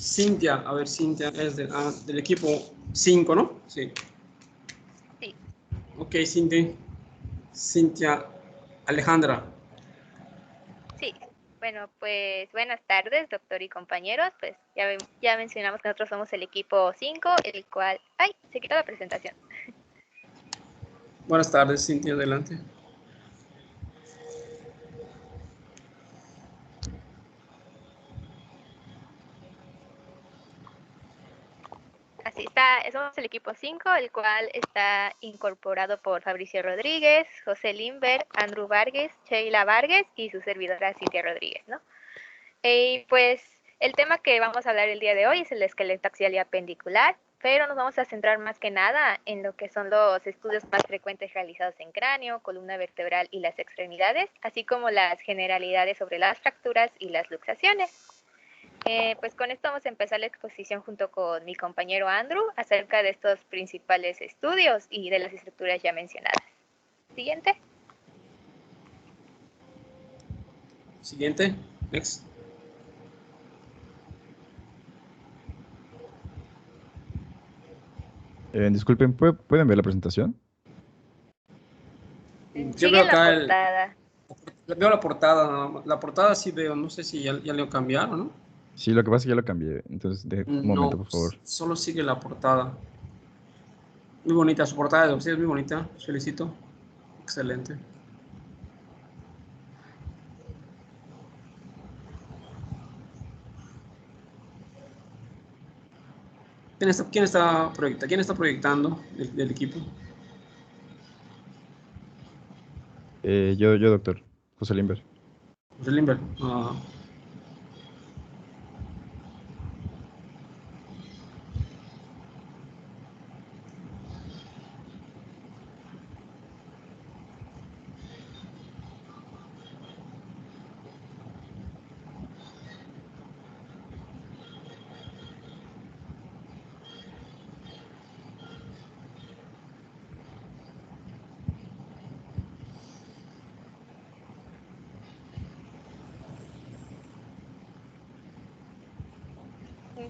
Cintia, a ver, Cintia es del equipo 5, ¿no? Sí. Sí. Ok, Cintia. Cintia Alejandra. Sí. Bueno, pues buenas tardes, doctor y compañeros. Pues ya mencionamos que nosotros somos el equipo 5, el cual... ¡Ay! Se quitó la presentación. Buenas tardes, Cintia, adelante. Así está, somos el equipo 5, el cual está incorporado por Fabricio Rodríguez, José Limber, Andrew Vargas, Sheila Vargas y su servidora Cintia Rodríguez, ¿no? Y pues el tema que vamos a hablar el día de hoy es el esqueleto axial y apendicular, pero nos vamos a centrar más que nada en lo que son los estudios más frecuentes realizados en cráneo, columna vertebral y las extremidades, así como las generalidades sobre las fracturas y las luxaciones. Pues con esto vamos a empezar la exposición junto con mi compañero Andrew acerca de estos principales estudios y de las estructuras ya mencionadas. Siguiente. Siguiente. Next. Disculpen, ¿pueden ver la presentación? Yo veo acá la portada. Veo la portada, nada más. La portada sí veo, no sé si ya lo cambiaron, ¿no? Sí, lo que pasa es que ya lo cambié. Entonces, un momento, por favor. Solo sigue la portada. Muy bonita, su portada de sí es muy bonita. Felicito. Excelente. ¿Quién está proyectando del equipo? Yo, doctor. José Limber. José Limber.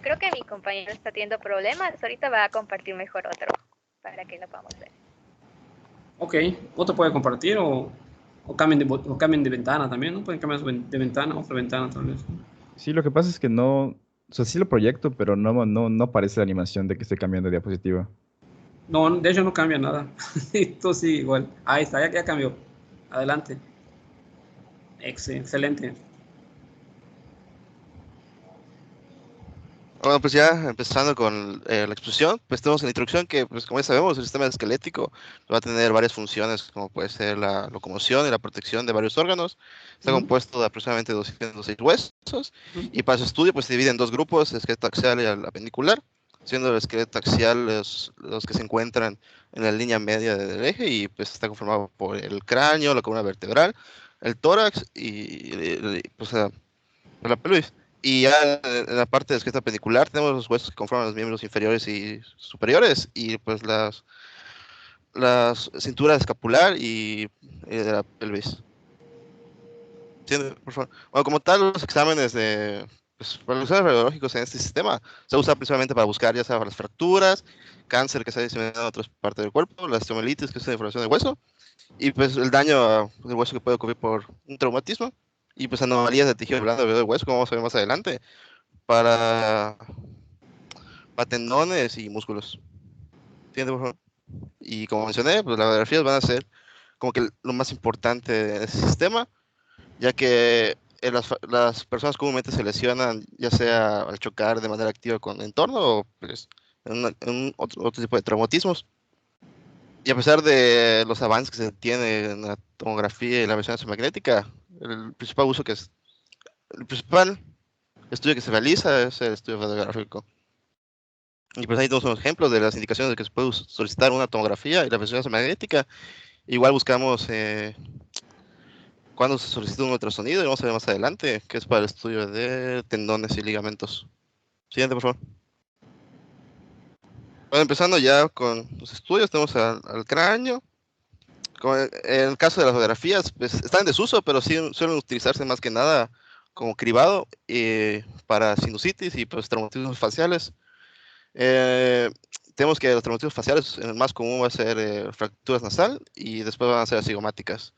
Creo que mi compañero está teniendo problemas. Ahorita va a compartir mejor otro para que lo podamos ver. Ok, otro puede compartir o cambien de ventana también, ¿no? Pueden cambiar de ventana, otra ventana tal vez. Sí, lo que pasa es que no. O sea, sí lo proyecto, pero no aparece la animación de que esté cambiando de diapositiva. No, de hecho no cambia nada. Esto sí, igual. Ahí está, ya cambió. Adelante. Excelente. Bueno, pues ya empezando con la exposición, pues tenemos en la introducción que, pues como ya sabemos, el sistema esquelético va a tener varias funciones, como puede ser la locomoción y la protección de varios órganos. Está compuesto de aproximadamente 206 huesos y para su estudio pues se divide en dos grupos, el esqueleto axial y el apendicular, siendo el esqueleto axial los que se encuentran en la línea media del eje y pues está conformado por el cráneo, la columna vertebral, el tórax y pues la pelvis. Y ya en la parte de esqueleto apendicular tenemos los huesos que conforman los miembros inferiores y superiores y pues las cinturas escapular y de la pelvis. ¿Entiende? Por favor. Bueno, como tal, los exámenes para los exámenes radiológicos en este sistema se usa principalmente para buscar ya sea las fracturas, cáncer que se ha diseminado en otras partes del cuerpo, la osteomelitis, que es la deformación del hueso, y pues el daño del hueso que puede ocurrir por un traumatismo, y pues anomalías de tejido blando alrededor del hueso, como vamos a ver más adelante, para tendones y músculos. ¿Entiendes, por favor? Y como mencioné, pues las radiografías van a ser como que lo más importante de ese sistema, ya que las personas comúnmente se lesionan ya sea al chocar de manera activa con el entorno o pues, en otro tipo de traumatismos. Y a pesar de los avances que se tiene en la tomografía y la resonancia magnética, el principal estudio que se realiza es el estudio radiográfico. Y pues ahí tenemos unos ejemplos de las indicaciones de que se puede solicitar una tomografía y la resonancia magnética. Igual buscamos cuándo se solicita un ultrasonido y vamos a ver más adelante, que es para el estudio de tendones y ligamentos. Siguiente, por favor. Bueno, empezando ya con los estudios, tenemos al cráneo. En el caso de las radiografías, pues están en desuso, pero sí suelen utilizarse más que nada como cribado para sinusitis y pues traumatismos faciales. Tenemos que los traumatismos faciales, el más común va a ser fracturas nasal y después van a ser acigomáticas.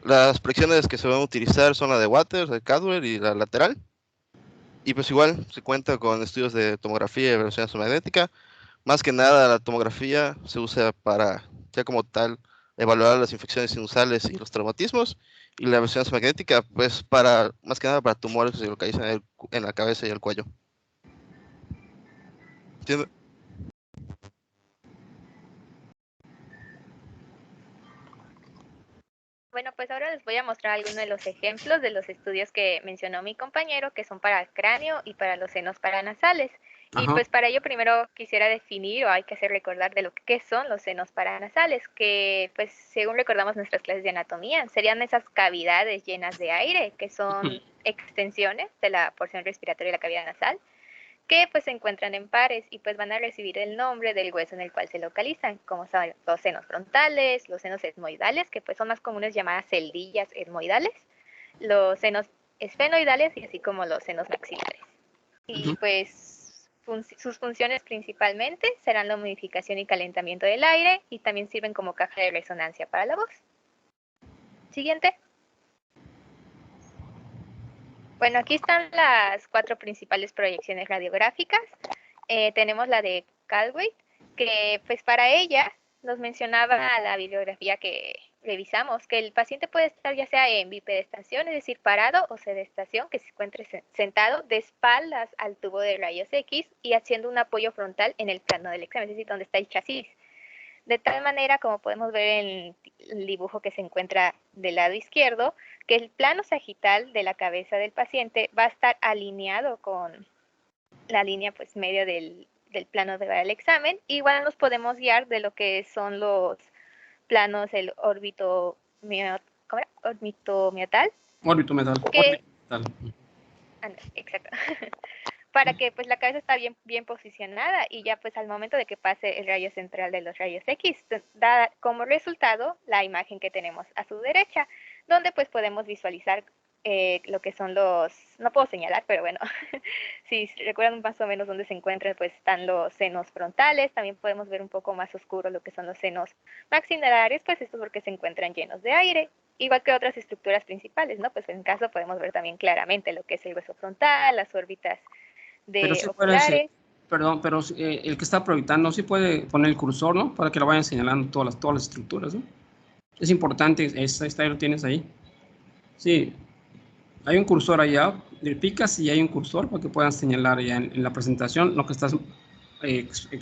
Las proyecciones que se van a utilizar son la de Waters, la de Cadwell y la lateral. Y pues igual se cuenta con estudios de tomografía y resonancia magnética. Más que nada la tomografía se usa para, ya como tal, evaluar las infecciones sinusales y los traumatismos. Y la resonancia magnética, pues para, más que nada para tumores que se localizan en la cabeza y el cuello. ¿Entiendes? Bueno, pues ahora les voy a mostrar algunos de los ejemplos de los estudios que mencionó mi compañero, que son para el cráneo y para los senos paranasales. Y Ajá. pues para ello primero quisiera definir, o hay que hacer recordar de lo que son los senos paranasales, que pues según recordamos nuestras clases de anatomía, serían esas cavidades llenas de aire, que son extensiones de la porción respiratoria de la cavidad nasal, que pues se encuentran en pares y pues van a recibir el nombre del hueso en el cual se localizan, como son los senos frontales, los senos etmoidales, que pues son más comunes llamadas celdillas etmoidales, los senos esfenoidales y así como los senos maxilares. Y pues sus funciones principalmente serán la humidificación y calentamiento del aire y también sirven como caja de resonancia para la voz. Siguiente. Bueno, aquí están las 4 principales proyecciones radiográficas. Tenemos la de Cadwell, que pues para ella nos mencionaba la bibliografía que revisamos, que el paciente puede estar ya sea en bipedestación, es decir, parado, o sedestación, que se encuentre sentado de espaldas al tubo de rayos X y haciendo un apoyo frontal en el plano del examen, es decir, donde está el chasis. De tal manera, como podemos ver en el dibujo que se encuentra del lado izquierdo, que el plano sagital de la cabeza del paciente va a estar alineado con la línea pues media del plano del examen. Igual nos podemos guiar de lo que son los planos, el orbitomiotal. Orbitomiotal. Exacto. Para que pues la cabeza está bien posicionada y ya pues al momento de que pase el rayo central de los rayos X, da como resultado la imagen que tenemos a su derecha, donde pues podemos visualizar lo que son los, no puedo señalar, pero bueno, si recuerdan más o menos dónde se encuentran, pues están los senos frontales, también podemos ver un poco más oscuro lo que son los senos maxilares, pues esto es porque se encuentran llenos de aire, igual que otras estructuras principales, ¿no? Pues en caso podemos ver también claramente lo que es el hueso frontal, las órbitas Pero sí oculares. perdón, pero el que está proyectando sí puede poner el cursor, ¿no? Para que lo vayan señalando todas las estructuras, ¿no? Es importante, esta lo tienes ahí. Sí, hay un cursor allá, le picas y hay un cursor para que puedan señalar ya en la presentación lo que estás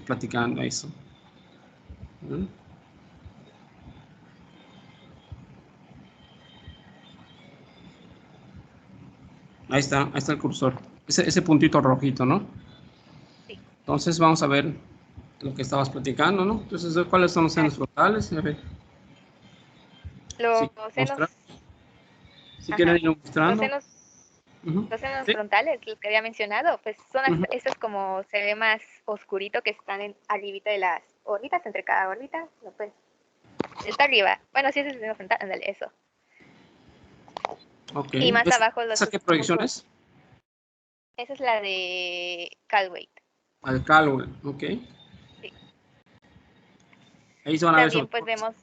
platicando, eso. ¿Mm? Ahí está el cursor, ese puntito rojito, ¿no? Sí. Entonces vamos a ver lo que estabas platicando, ¿no? Entonces, ¿cuáles son los senos frontales? A ver. Los Sí, senos... Si quieren ir mostrando. Los senos frontales, los que había mencionado, pues son estos como se ve más oscurito que están arribita de las órbitas, entre cada órbita, no, pues, está arriba. Bueno, sí es el seno frontal, ándale, eso. Okay. Y más abajo los... ¿Esa qué proyección es? Esa es la de Cadwell. Al Cadwell, ok. Sí. Ahí se van a ver. También pues vemos...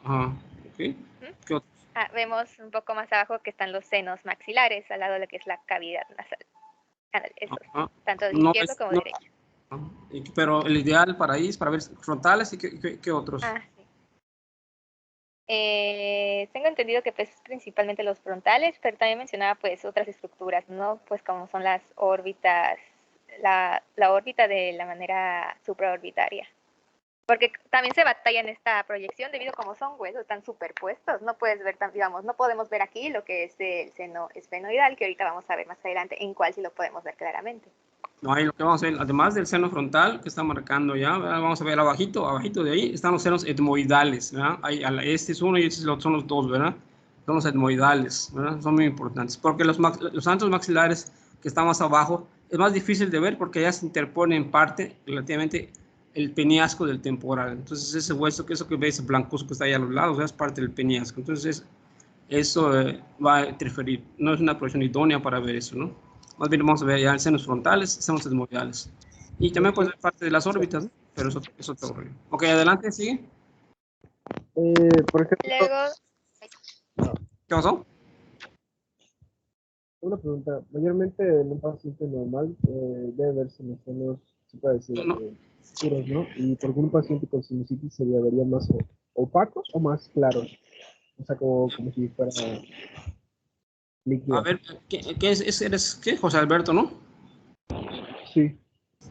Ajá, ok. ¿Qué otros? Vemos un poco más abajo que están los senos maxilares, al lado de lo que es la cavidad nasal. Ándale, eso. Tanto de izquierdo como derecho. Pero el ideal para ahí es para ver frontales y qué otros. Sí. Tengo entendido que pues principalmente los frontales, pero también mencionaba pues otras estructuras, ¿no? Pues como son las órbitas, la órbita de la manera supraorbitaria. Porque también se batalla en esta proyección debido a como son huesos tan superpuestos. No puedes ver, digamos, no podemos ver aquí lo que es el seno esfenoidal, que ahorita vamos a ver más adelante en cuál sí lo podemos ver claramente. No, ahí lo que vamos a ver, además del seno frontal que está marcando ya, ¿verdad? Vamos a ver abajito de ahí están los senos etmoidales, ¿verdad? Ahí, este es uno y este son los dos, ¿verdad? Son los etmoidales, ¿verdad? Son muy importantes, porque los antros maxilares que están más abajo es más difícil de ver porque ya se interpone en parte relativamente el peñasco del temporal. Entonces ese hueso, eso que ves blancuzco que está ahí a los lados, es parte del peñasco. Entonces eso va a interferir. No es una proyección idónea para ver eso, ¿no? Más bien vamos a ver ya senos frontales, senos etmoidales. Y también puede ser parte de las órbitas, ¿no? Pero eso te ocurrió. Ok, adelante, sigue. Por ejemplo, Luego, ¿Qué pasó? una pregunta. Mayormente en un paciente normal debe verse en los senos, se puede decir, No. oscuros, ¿no? Y por un paciente con sinusitis se verían más opacos o más claros. O sea, como si fuera líquido. A ver, ¿qué es? ¿Eres qué? José Alberto, ¿no? Sí.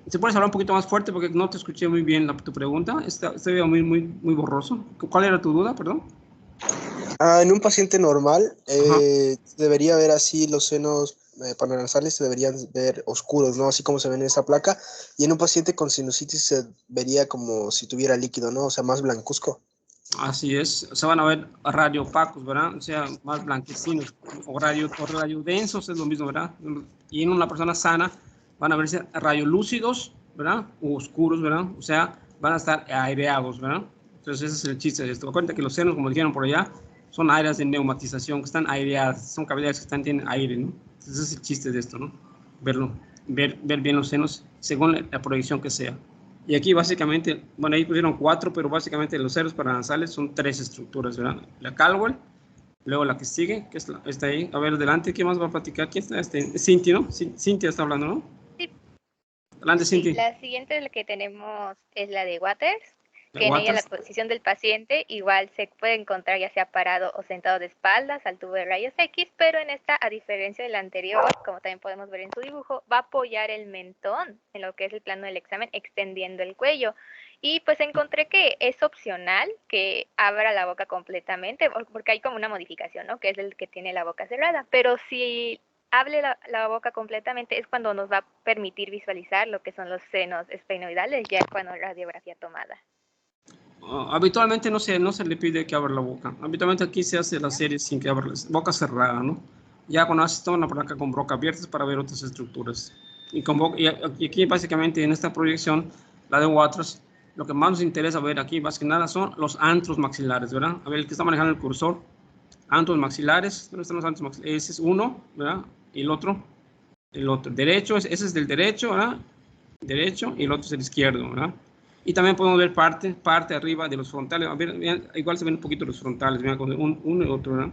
¿Se puedes hablar un poquito más fuerte porque no te escuché muy bien tu pregunta? Se ve muy borroso. ¿Cuál era tu duda, perdón? En un paciente normal Ajá. debería ver así los senos paranasales, se deberían ver oscuros, ¿no? Así como se ven en esa placa. Y en un paciente con sinusitis se vería como si tuviera líquido, ¿no? O sea, más blancuzco. Así es, se van a ver radio opacos, ¿verdad? O sea, más blanquecinos, o radio densos es lo mismo, ¿verdad? Y en una persona sana van a verse radiolúcidos, ¿verdad? O oscuros, ¿verdad? O sea, van a estar aireados, ¿verdad? Entonces ese es el chiste de esto. Acuérdate que los senos, como dijeron por allá, son áreas de neumatización que están aireadas, son cavidades que tienen aire, ¿no? Entonces ese es el chiste de esto, ¿no? Ver bien los senos según la proyección que sea. Y aquí básicamente, bueno, ahí pusieron 4, pero básicamente los senos paranasales son 3 estructuras, ¿verdad? La Caldwell, luego la que sigue, que es está ahí. A ver, adelante, ¿quién más va a platicar? ¿Quién está? Cintia, ¿no? Cintia está hablando, ¿no? sí, Adelante, sí, Cintia. la siguiente que tenemos es la de Waters, que en ella la posición del paciente igual se puede encontrar ya sea parado o sentado de espaldas al tubo de rayos X, pero en esta, a diferencia de la anterior, como también podemos ver en su dibujo, va a apoyar el mentón en lo que es el plano del examen, extendiendo el cuello. Y pues encontré que es opcional que abra la boca completamente, porque hay como una modificación, ¿no? Que es el que tiene la boca cerrada, pero si hable la boca completamente es cuando nos va a permitir visualizar lo que son los senos esfenoidales ya con radiografía tomada. Habitualmente no se le pide que abra la boca. Habitualmente aquí se hace la serie sin que abra la boca cerrada, ¿no? Ya cuando haces toda una placa con boca abierta para ver otras estructuras. Y aquí básicamente en esta proyección, la de Waters, lo que más nos interesa ver aquí, más que nada, son los antros maxilares, ¿verdad? A ver, el que está manejando el cursor. Antros maxilares, ¿dónde están los antros maxilares? Ese es uno, ¿verdad? Y el otro derecho, ese es del derecho, ¿verdad? Derecho, y el otro es el izquierdo, ¿verdad? Y también podemos ver parte arriba de los frontales. A ver, igual se ven un poquito los frontales, ¿verdad? Con uno y otro, ¿verdad?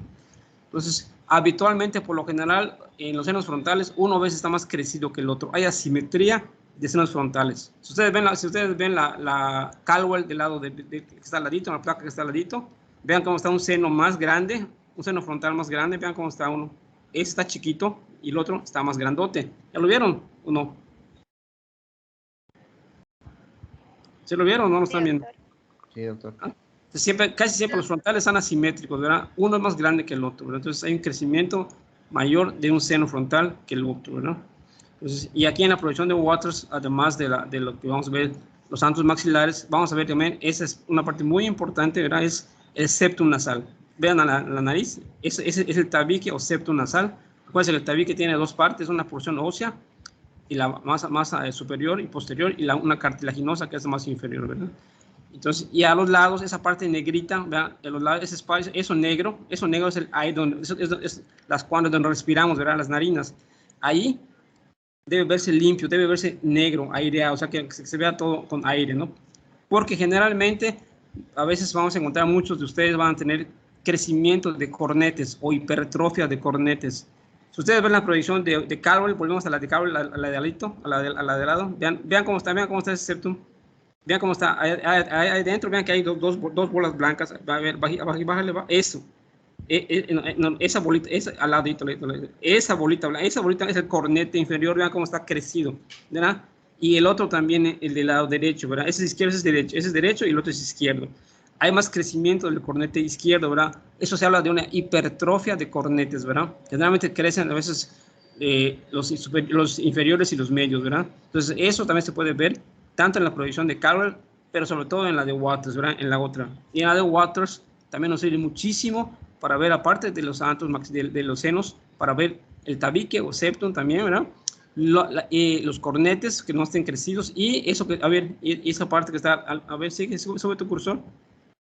Entonces, habitualmente, por lo general, en los senos frontales, uno a veces está más crecido que el otro. Hay asimetría de senos frontales. Si ustedes ven la Caldwell del lado que está al ladito, la placa que está al ladito, vean cómo está un seno más grande, un seno frontal más grande, vean cómo está uno. Este está chiquito y el otro está más grandote. ¿Ya lo vieron o no? ¿Se lo vieron o no lo están viendo? Sí, doctor. Casi siempre los frontales son asimétricos, ¿verdad? Uno es más grande que el otro, ¿verdad? Entonces hay un crecimiento mayor de un seno frontal que el otro, ¿verdad? Entonces, y aquí en la proyección de Waters, además de lo que vamos a ver, los antros maxilares, vamos a ver también, esa es una parte muy importante, ¿verdad? Es el septum nasal. Vean a la nariz, ese es el tabique o septum nasal. Acuérdense que el tabique tiene dos partes, una porción ósea y la masa superior y posterior, y una cartilaginosa que es la más inferior, ¿verdad? Entonces, y a los lados, esa parte negrita, ¿verdad? A los lados, ese espacio, eso negro es el aire, es las cuando donde respiramos, ¿verdad? Las narinas. Ahí debe verse limpio, debe verse negro, aireado, o sea, que se vea todo con aire, ¿no? Porque generalmente, a veces vamos a encontrar, muchos de ustedes van a tener crecimiento de cornetes o hipertrofia de cornetes. Si ustedes ven la proyección de Caldwell, volvemos a la de Caldwell, a la de alito, a la de lado, vean cómo está ese septum. Vean cómo está, ahí dentro, vean que hay dos bolas blancas, bájale, eso, esa bolita, al ladito, esa bolita es el cornete inferior, vean cómo está crecido, ¿verdad? Y el otro también, el del lado derecho, ¿verdad? Ese es izquierdo, ese es derecho y el otro es izquierdo. Hay más crecimiento del cornete izquierdo, ¿verdad? Eso se habla de una hipertrofia de cornetes, ¿verdad? Generalmente crecen a veces los inferiores y los medios, ¿verdad? Entonces, eso también se puede ver tanto en la proyección de Caldwell, pero sobre todo en la de Waters, ¿verdad? En la otra. Y en la de Waters también nos sirve muchísimo para ver, aparte de los antros de los senos, para ver el tabique o septum también, ¿verdad? Los cornetes que no estén crecidos y eso que, a ver, esa parte que está, a ver, sigue, sube tu cursor.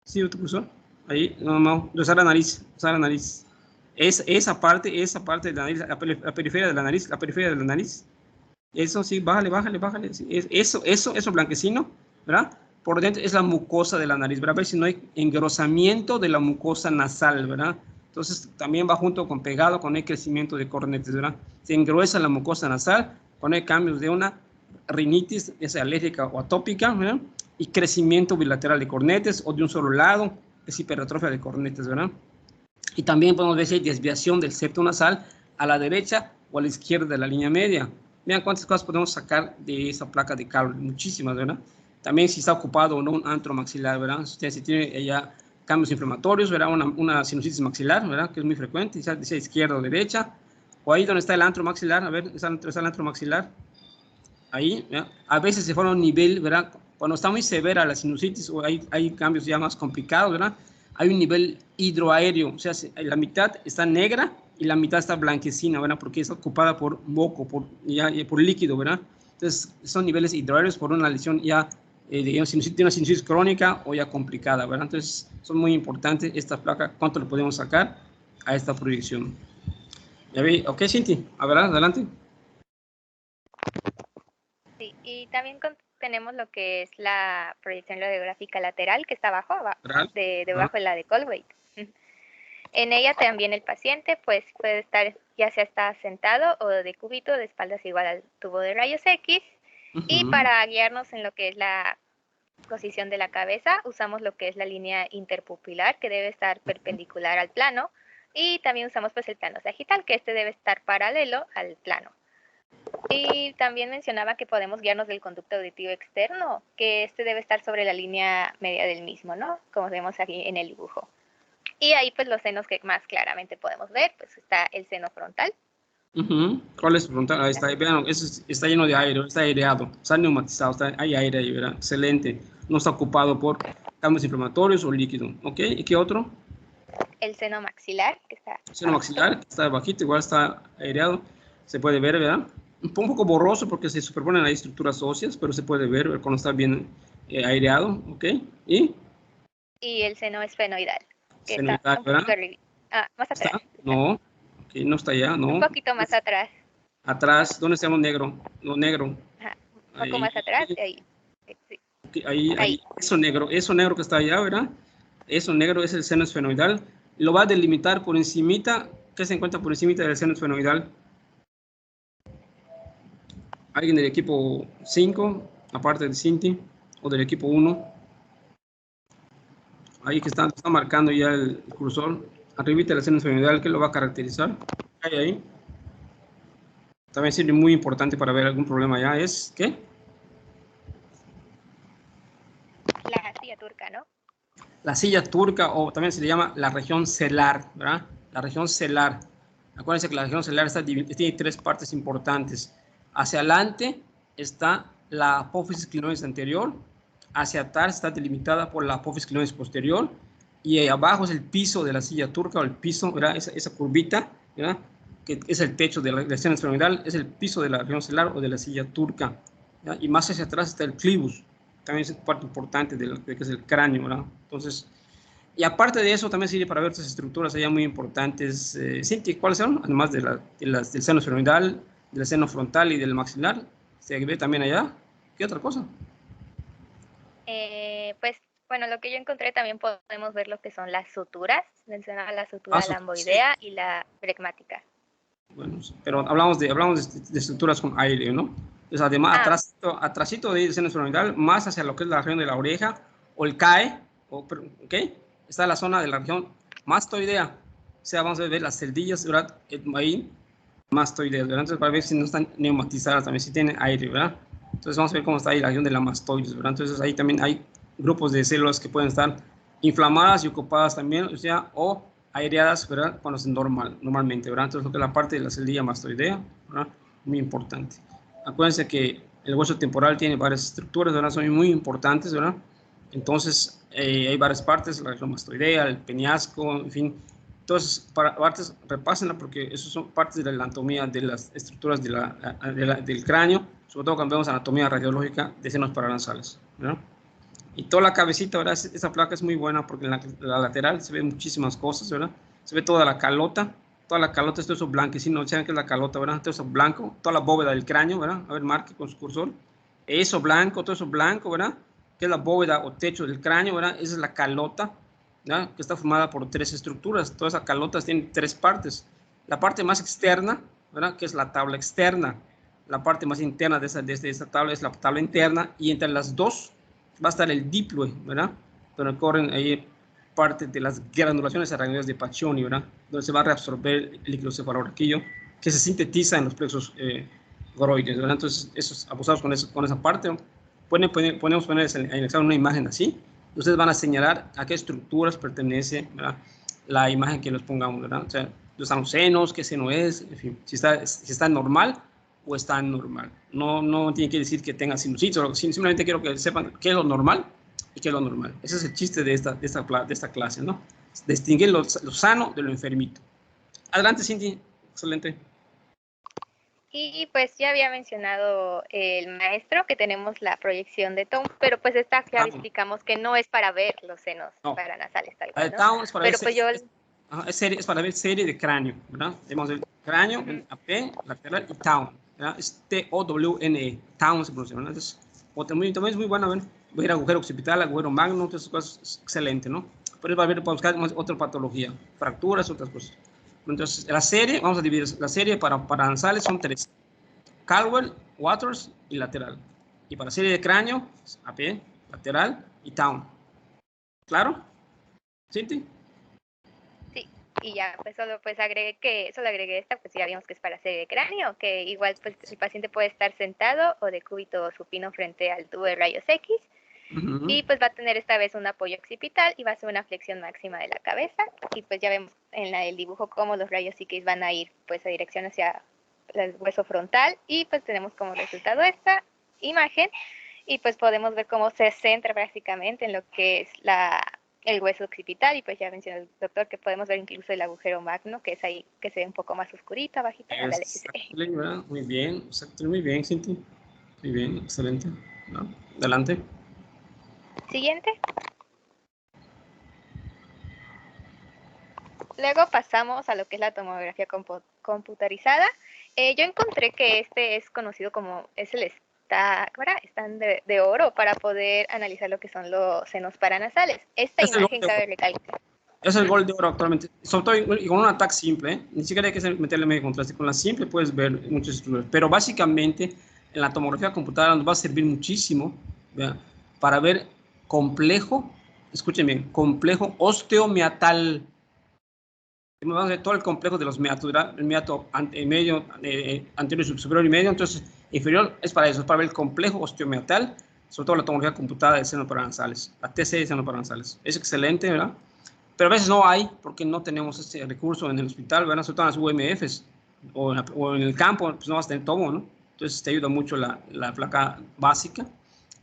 Sigue tu cursor. Ahí, no, usar la nariz, esa parte de la nariz, la periferia de la nariz, eso sí, bájale, sí, eso blanquecino, ¿verdad? Por dentro es la mucosa de la nariz, ¿verdad? A ver si no hay engrosamiento de la mucosa nasal, ¿verdad? Entonces también va junto con pegado con el crecimiento de cornetes, ¿verdad? Se engruesa la mucosa nasal, con el cambio de una rinitis, ya sea alérgica o atópica, ¿verdad? Y crecimiento bilateral de cornetes o de un solo lado, es hipertrofia de cornetes, ¿verdad? Y también podemos ver si hay desviación del septo nasal a la derecha o a la izquierda de la línea media. Vean cuántas cosas podemos sacar de esa placa de Carol, muchísimas, ¿verdad? También si está ocupado o no un antro maxilar, ¿verdad? Si tiene ya cambios inflamatorios, ¿verdad? Una sinusitis maxilar, ¿verdad? Que es muy frecuente, sea izquierda o derecha. O ahí donde está el antro maxilar, a ver, está el antro maxilar. Ahí, ¿verdad? A veces se forma un nivel, ¿verdad? Cuando está muy severa la sinusitis o hay cambios ya más complicados, ¿verdad? Hay un nivel hidroaéreo, o sea, la mitad está negra y la mitad está blanquecina, ¿verdad? Porque está ocupada por moco, por líquido, ¿verdad? Entonces, son niveles hidroaéreos por una lesión ya de una sinusitis crónica o ya complicada, ¿verdad? Entonces, son muy importantes estas placas, cuánto le podemos sacar a esta proyección. ¿Ya vi? Ok, Cinti, a ver, adelante. Sí, y también tenemos lo que es la proyección radiográfica lateral, que está abajo, debajo de la de Colway. En ella también el paciente pues puede estar, ya sea está sentado o de cúbito, de espaldas igual al tubo de rayos X. Y para guiarnos en lo que es la posición de la cabeza, usamos lo que es la línea interpupilar, que debe estar perpendicular al plano. Y también usamos pues el plano sagital, que este debe estar paralelo al plano. Y también mencionaba que podemos guiarnos del conducto auditivo externo, que este debe estar sobre la línea media del mismo, ¿no? Como vemos aquí en el dibujo. Y ahí pues los senos que más claramente podemos ver, pues está el seno frontal. ¿Cuál es el frontal? Ahí está, vean, está lleno de aire, está aireado, está neumatizado, hay aire ahí, ¿verdad? Excelente. No está ocupado por cambios inflamatorios o líquido, ¿ok? ¿Y qué otro? El seno maxilar, que está... El seno maxilar, que está bajito, igual está aireado, se puede ver, ¿verdad? Un poco borroso porque se superponen ahí estructuras óseas, pero se puede ver cuando está bien aireado, ¿ok? ¿Y? Y el seno esfenoidal, que Senoidal, está un poquito arriba. Más atrás. ¿Está? No, okay, no está allá, no. Un poquito más atrás. Atrás, ¿dónde está lo negro? Lo negro. Ajá, un poco más atrás, ahí. Sí. Okay, ahí. Eso negro que está allá, ¿verdad? Eso negro es el seno esfenoidal. Lo va a delimitar por encimita. ¿Qué se encuentra por encimita del seno esfenoidal? ¿Alguien del equipo 5, aparte de Cinti, o del equipo 1? Ahí que está marcando ya el cursor. Arribita del seno esfenoidal, ¿qué lo va a caracterizar? Ahí. También sirve muy importante para ver algún problema allá. ¿Es qué? La silla turca, ¿no? La silla turca, o también se le llama la región celar, ¿verdad? La región celar. Acuérdense que la región celar tiene tres partes importantes. Hacia adelante está la apófisis clinoides anterior, hacia atrás está delimitada por la apófisis clinoides posterior, y ahí abajo es el piso de la silla turca, o el piso, ¿verdad? Esa curvita, ¿verdad? Que es el techo de la seno esfenoidal, es el piso de la región celar o de la silla turca, ¿ya? Y más hacia atrás está el clivus, también es parte importante de lo que es el cráneo, ¿verdad? Entonces, y aparte de eso, también sirve para ver otras estructuras allá muy importantes. Cinti, ¿cuáles son? Además del seno esfenoidal, del seno frontal y del maxilar, ¿se ve también allá? ¿Qué otra cosa? Pues, bueno, lo que yo encontré también podemos ver lo que son las suturas. Mencionaba la sutura lamboidea y la bregmática. Bueno, pero hablamos de estructuras con aire, ¿no? Entonces, además, atrásito del seno esfenoidal, más hacia lo que es la región de la oreja, o el CAE, ¿ok? Está la zona de la región mastoidea. O sea, vamos a ver las celdillas, ¿verdad? Ahí, mastoideas, ¿verdad? Entonces, para ver si no están neumatizadas, también si tienen aire, ¿verdad? Entonces, vamos a ver cómo está ahí la región de la mastoides, ¿verdad? Entonces, ahí también hay grupos de células que pueden estar inflamadas y ocupadas también, o sea, o aireadas, ¿verdad? Cuando es normalmente, ¿verdad? Entonces, lo que es la parte de la celdilla mastoidea, ¿verdad? Muy importante. Acuérdense que el hueso temporal tiene varias estructuras, ¿verdad? Son muy importantes, ¿verdad? Entonces, hay varias partes, la región mastoidea, el peñasco, en fin. Entonces, partes, repásenla porque esas son partes de la anatomía de las estructuras del cráneo, sobre todo cuando vemos anatomía radiológica de senos paranasales, ¿verdad? Y toda la cabecita, ¿verdad? Esa placa es muy buena porque en la lateral se ven muchísimas cosas, ¿verdad? Se ve toda la calota, toda la calota, todo eso blanco, si no saben qué es la calota, ¿verdad? Todo eso blanco, toda la bóveda del cráneo, ¿verdad? A ver, marque con su cursor. Eso blanco, todo eso blanco, ¿verdad? Que es la bóveda o techo del cráneo, ¿verdad? Esa es la calota, ¿verdad? Que está formada por 3 estructuras. Todas esas calotas tienen 3 partes. La parte más externa, ¿verdad? Que es la tabla externa. La parte más interna de esta tabla es la tabla interna, y entre las dos va a estar el diploe, ¿verdad? Donde corren ahí parte de las granulaciones aracnoides de Paccioni, ¿verdad? Donde se va a reabsorber el líquido cefalorraquídeo que se sintetiza en los plexos groides, ¿verdad? Entonces, esos abusados con esa parte, podemos poner en el examen una imagen así. Ustedes van a señalar a qué estructuras pertenece, ¿verdad?, la imagen que les pongamos, ¿verdad? O sea, ¿dónde están los senos? ¿Qué seno es? En fin, si está normal o está anormal. No tiene que decir que tenga sinusitis, simplemente quiero que sepan qué es lo normal y qué es lo normal. Ese es el chiste de esta clase, ¿no? Distinguir lo sano de lo enfermito. Adelante, Cindy. Excelente. Y pues ya había mencionado el maestro que tenemos la proyección de Towne, pero pues esta ya explicamos que no es para ver los senos paranasales tal cual, ¿no? Towne es para pero ver pues yo... es para ver serie de cráneo, ¿verdad? Tenemos el cráneo, AP, lateral, y Towne, ¿verdad? Es T-O-W-N-E, Towne se pronuncia, ¿verdad? Entonces, también es muy bueno, ver el agujero occipital, agujero magno, todas esas cosas, es excelente, ¿no? Pero para buscar otra patología, fracturas, otras cosas. Entonces, la serie, vamos a dividir la serie para paranasales, son 3. Caldwell, Waters y lateral. Y para serie de cráneo, AP, lateral y Towne. ¿Claro? ¿Cinti? Sí, y ya, pues solo pues agregué esta, pues ya vimos que es para serie de cráneo, que igual pues el paciente puede estar sentado o de cúbito supino frente al tubo de rayos X. Y pues va a tener esta vez un apoyo occipital y va a ser una flexión máxima de la cabeza. Y pues ya vemos en el dibujo cómo los rayos X van a ir pues a dirección hacia el hueso frontal. Y pues tenemos como resultado esta imagen. Y pues podemos ver cómo se centra prácticamente en lo que es el hueso occipital. Y pues ya mencionó el doctor que podemos ver incluso el agujero magno, que es ahí, que se ve un poco más oscurito, abajito. Muy bien, muy bien, Cinti. Muy bien, excelente. ¿No? Adelante. Siguiente. Luego pasamos a lo que es la tomografía computarizada. Yo encontré que este es conocido como es el stand de oro para poder analizar lo que son los senos paranasales. Esta imagen cabe recalcar. Es el gol de oro actualmente, sobre todo y con un ataque simple, ¿eh? Ni siquiera hay que meterle medio contraste, con la simple puedes ver muchos estudios, pero básicamente en la tomografía computarizada nos va a servir muchísimo, ¿verdad?, para ver complejo, escuchen bien, complejo osteomiatal. Vamos a ver todo el complejo de los meatos, ¿verdad? El meato medio, anterior, superior y medio. Entonces, inferior es para eso, es para ver el complejo osteomiatal, sobre todo la tomografía computada de senos paranasales, la TC de senos paranasales. Es excelente, ¿verdad? Pero a veces no hay, porque no tenemos este recurso en el hospital, ¿verdad? Sobre todo en las UMFs o en el campo, pues no vas a tener todo, ¿no? Entonces, te ayuda mucho la placa básica.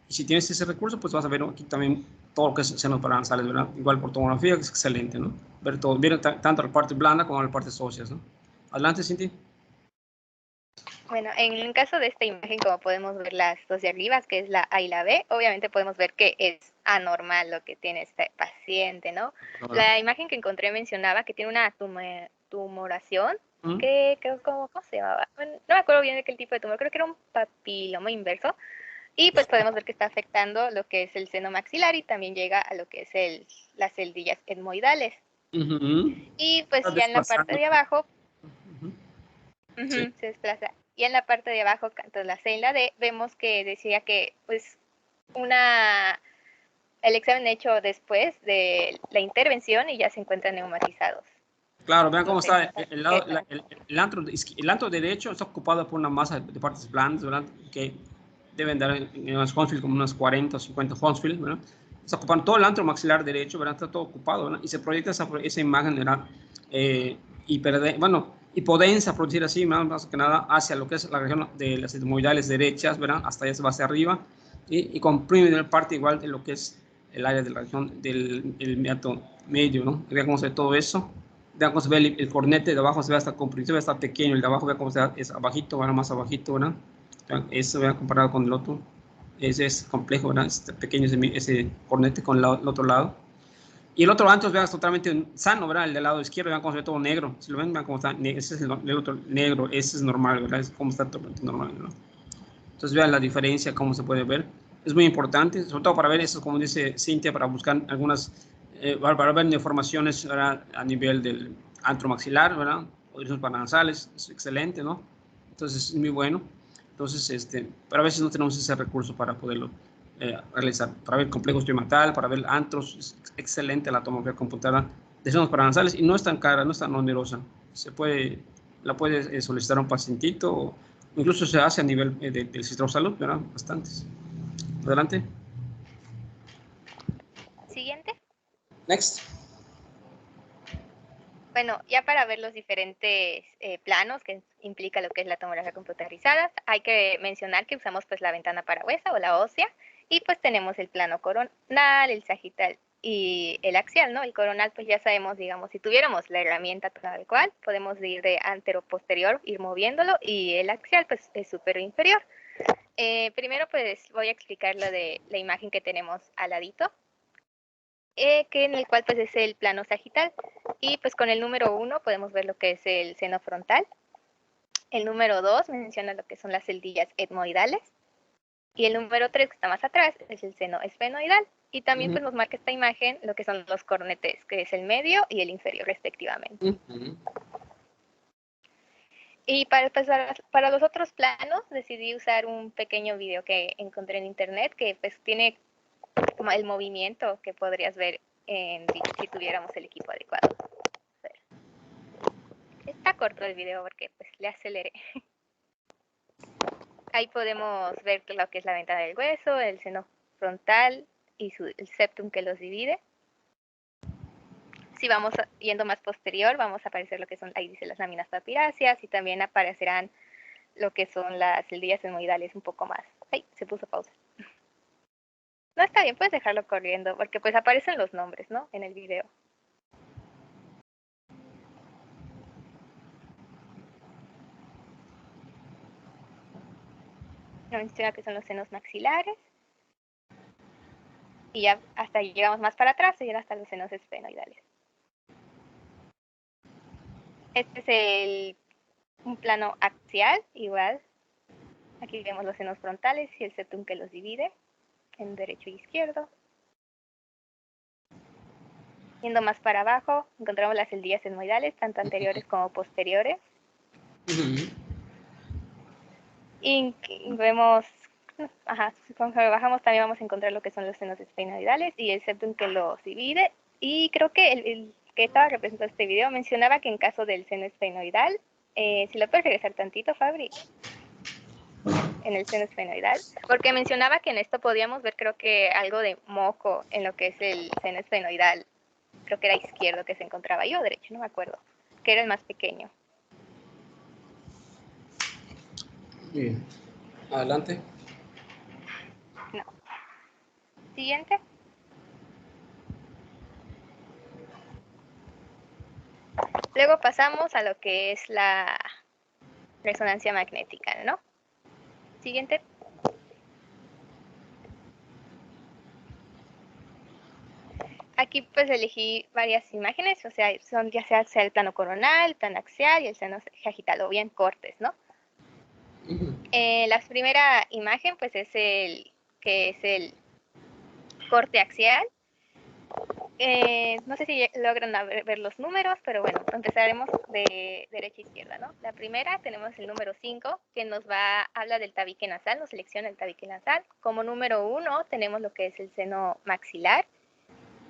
Y si tienes ese recurso, pues vas a ver aquí también todo lo que es senos paranasales, ¿verdad? Igual por tomografía, que es excelente, ¿no? Ver todo, ver tanto la parte blanda como la parte óseas, ¿no? Adelante, Cinti. Bueno, en el caso de esta imagen, como podemos ver las dos de arriba, que es la A y la B, obviamente podemos ver que es anormal lo que tiene este paciente, ¿no? La imagen que encontré mencionaba que tiene una tumoración, que creo, ¿cómo se llamaba? Bueno, no me acuerdo bien de qué tipo de tumor, creo que era un papiloma inverso. Y pues podemos ver que está afectando lo que es el seno maxilar y también llega a lo que es las celdillas etmoidales. Y pues ya en la parte de abajo se desplaza. Y en la parte de abajo, tanto la C y la D, vemos que decía que pues el examen hecho después de la intervención y ya se encuentran neumatizados. Claro, vean cómo está el antro derecho está ocupado por una masa de partes blandas, ¿verdad? Que deben dar en unas Hounsfield como unas 40 o 50 Hounsfield, ¿verdad? Está ocupando todo el antro maxilar derecho, ¿verdad? Está todo ocupado, ¿verdad? Y se proyecta esa imagen, ¿verdad? Hipodensa, por decir así, más que nada, hacia lo que es la región de las etmoidales derechas, ¿verdad? Hasta allá se va hacia arriba y comprime en parte igual de lo que es el área de la región del meato medio, ¿no? Vean cómo se ve todo eso. Vean cómo se ve el cornete de abajo, se ve hasta comprimido, se ve hasta pequeño, el de abajo, vean cómo se ve, es abajito, ¿verdad? Más abajito, ¿verdad? Eso, vean, comparado con el otro, ese es complejo, ¿verdad? Este pequeño ese cornete con el otro lado. Y el otro antro, vean, totalmente sano, ¿verdad? El del lado izquierdo, vean cómo se ve todo negro. Si lo ven, vean cómo está. Ese es el otro negro, ese es normal, ¿verdad? Es como está totalmente normal, ¿no? Entonces vean la diferencia, cómo se puede ver. Es muy importante, sobre todo para ver eso, como dice Cintia, para buscar algunas, para ver informaciones, ¿verdad? A nivel del antro maxilar, ¿verdad? Horizontes paranasales, es excelente, ¿no? Entonces es muy bueno. Entonces, pero a veces no tenemos ese recurso para poderlo realizar. Para ver el complejo estomacal, para ver antros, es excelente la tomografía computada de senos paranasales y no es tan cara, no es tan onerosa. La puede solicitar a un pacientito o incluso se hace a nivel del sistema de salud, ¿verdad? Bastantes. Adelante. Siguiente. Next. Bueno, ya para ver los diferentes planos que implica lo que es la tomografía computarizada, hay que mencionar que usamos pues la ventana parahuesa o la ósea y pues tenemos el plano coronal, el sagital y el axial, ¿no? El coronal pues ya sabemos, digamos, si tuviéramos la herramienta tal cual, podemos ir de antero-posterior, ir moviéndolo y el axial pues es superior inferior. Primero pues voy a explicar lo de la imagen que tenemos al ladito. Que en el cual pues es el plano sagital y pues con el número 1 podemos ver lo que es el seno frontal. El número 2 menciona lo que son las celdillas etmoidales y el número 3 que está más atrás es el seno esfenoidal y también pues nos marca esta imagen lo que son los cornetes, que es el medio y el inferior respectivamente. Y para los otros planos decidí usar un pequeño video que encontré en internet que pues tiene como el movimiento que podrías ver si tuviéramos el equipo adecuado. Está corto el video porque pues le aceleré. Ahí podemos ver lo que es la ventana del hueso, el seno frontal y el septum que los divide. Si vamos yendo más posterior, vamos a aparecer lo que son, ahí dice las láminas papiráceas y también aparecerán lo que son las celdillas etmoidales un poco más. Ay, se puso pausa. No, está bien, puedes dejarlo corriendo, porque pues aparecen los nombres, ¿no? En el video. Nos menciona que son los senos maxilares. Y ya hasta llegamos más para atrás, y hasta los senos esfenoidales. Este es un plano axial, igual. Aquí vemos los senos frontales y el septum que los divide en derecho e izquierdo. Yendo más para abajo, encontramos las celdillas etmoidales, tanto anteriores como posteriores. Y vemos, conforme bajamos también vamos a encontrar lo que son los senos esfenoidales y el septum que los divide. Y creo que el que estaba representando este video mencionaba que en caso del seno esfenoidal, si lo puedes regresar tantito, Fabri, en el seno esfenoidal, porque mencionaba que en esto podíamos ver creo que algo de moco en lo que es el seno esfenoidal. Creo que era izquierdo que se encontraba ahí o derecho, no me acuerdo, que era el más pequeño. Bien. Adelante. No. Siguiente. Luego pasamos a lo que es la resonancia magnética, ¿no? Siguiente. Aquí pues elegí varias imágenes, o sea, son ya sea el plano coronal, el plano axial y el seno sagital, o bien cortes, ¿no? La primera imagen pues es el corte axial. No sé si logran ver los números, pero bueno, empezaremos de derecha a izquierda, ¿no? La primera tenemos el número 5, que habla del tabique nasal, nos selecciona el tabique nasal. Como número 1 tenemos lo que es el seno maxilar.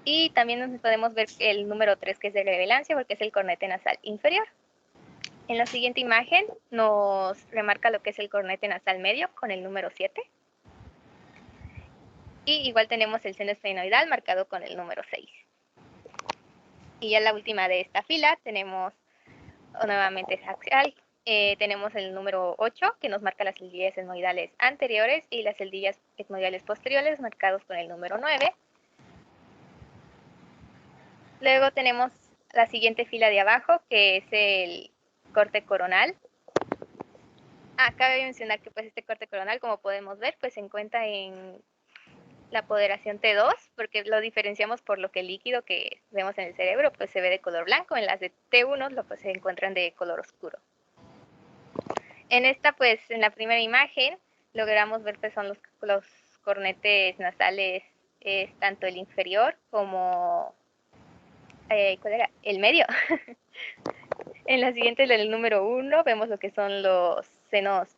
Y también podemos ver el número 3, que es de relevancia, porque es el cornete nasal inferior. En la siguiente imagen nos remarca lo que es el cornete nasal medio con el número 7. Y igual tenemos el seno esfenoidal marcado con el número 6. Y ya la última de esta fila tenemos nuevamente axial. Tenemos el número 8, que nos marca las celdillas etmoidales anteriores y las celdillas etmoidales posteriores marcados con el número 9. Luego tenemos la siguiente fila de abajo, que es el corte coronal. Cabe mencionar que pues este corte coronal, como podemos ver, pues se encuentra en la apoderación T2, porque lo diferenciamos por lo que el líquido que vemos en el cerebro pues se ve de color blanco, en las de T1 pues se encuentran de color oscuro. En esta pues en la primera imagen logramos ver que son los cornetes nasales, tanto el inferior como ¿cuál era? El medio. En la siguiente, del número 1, vemos lo que son los senos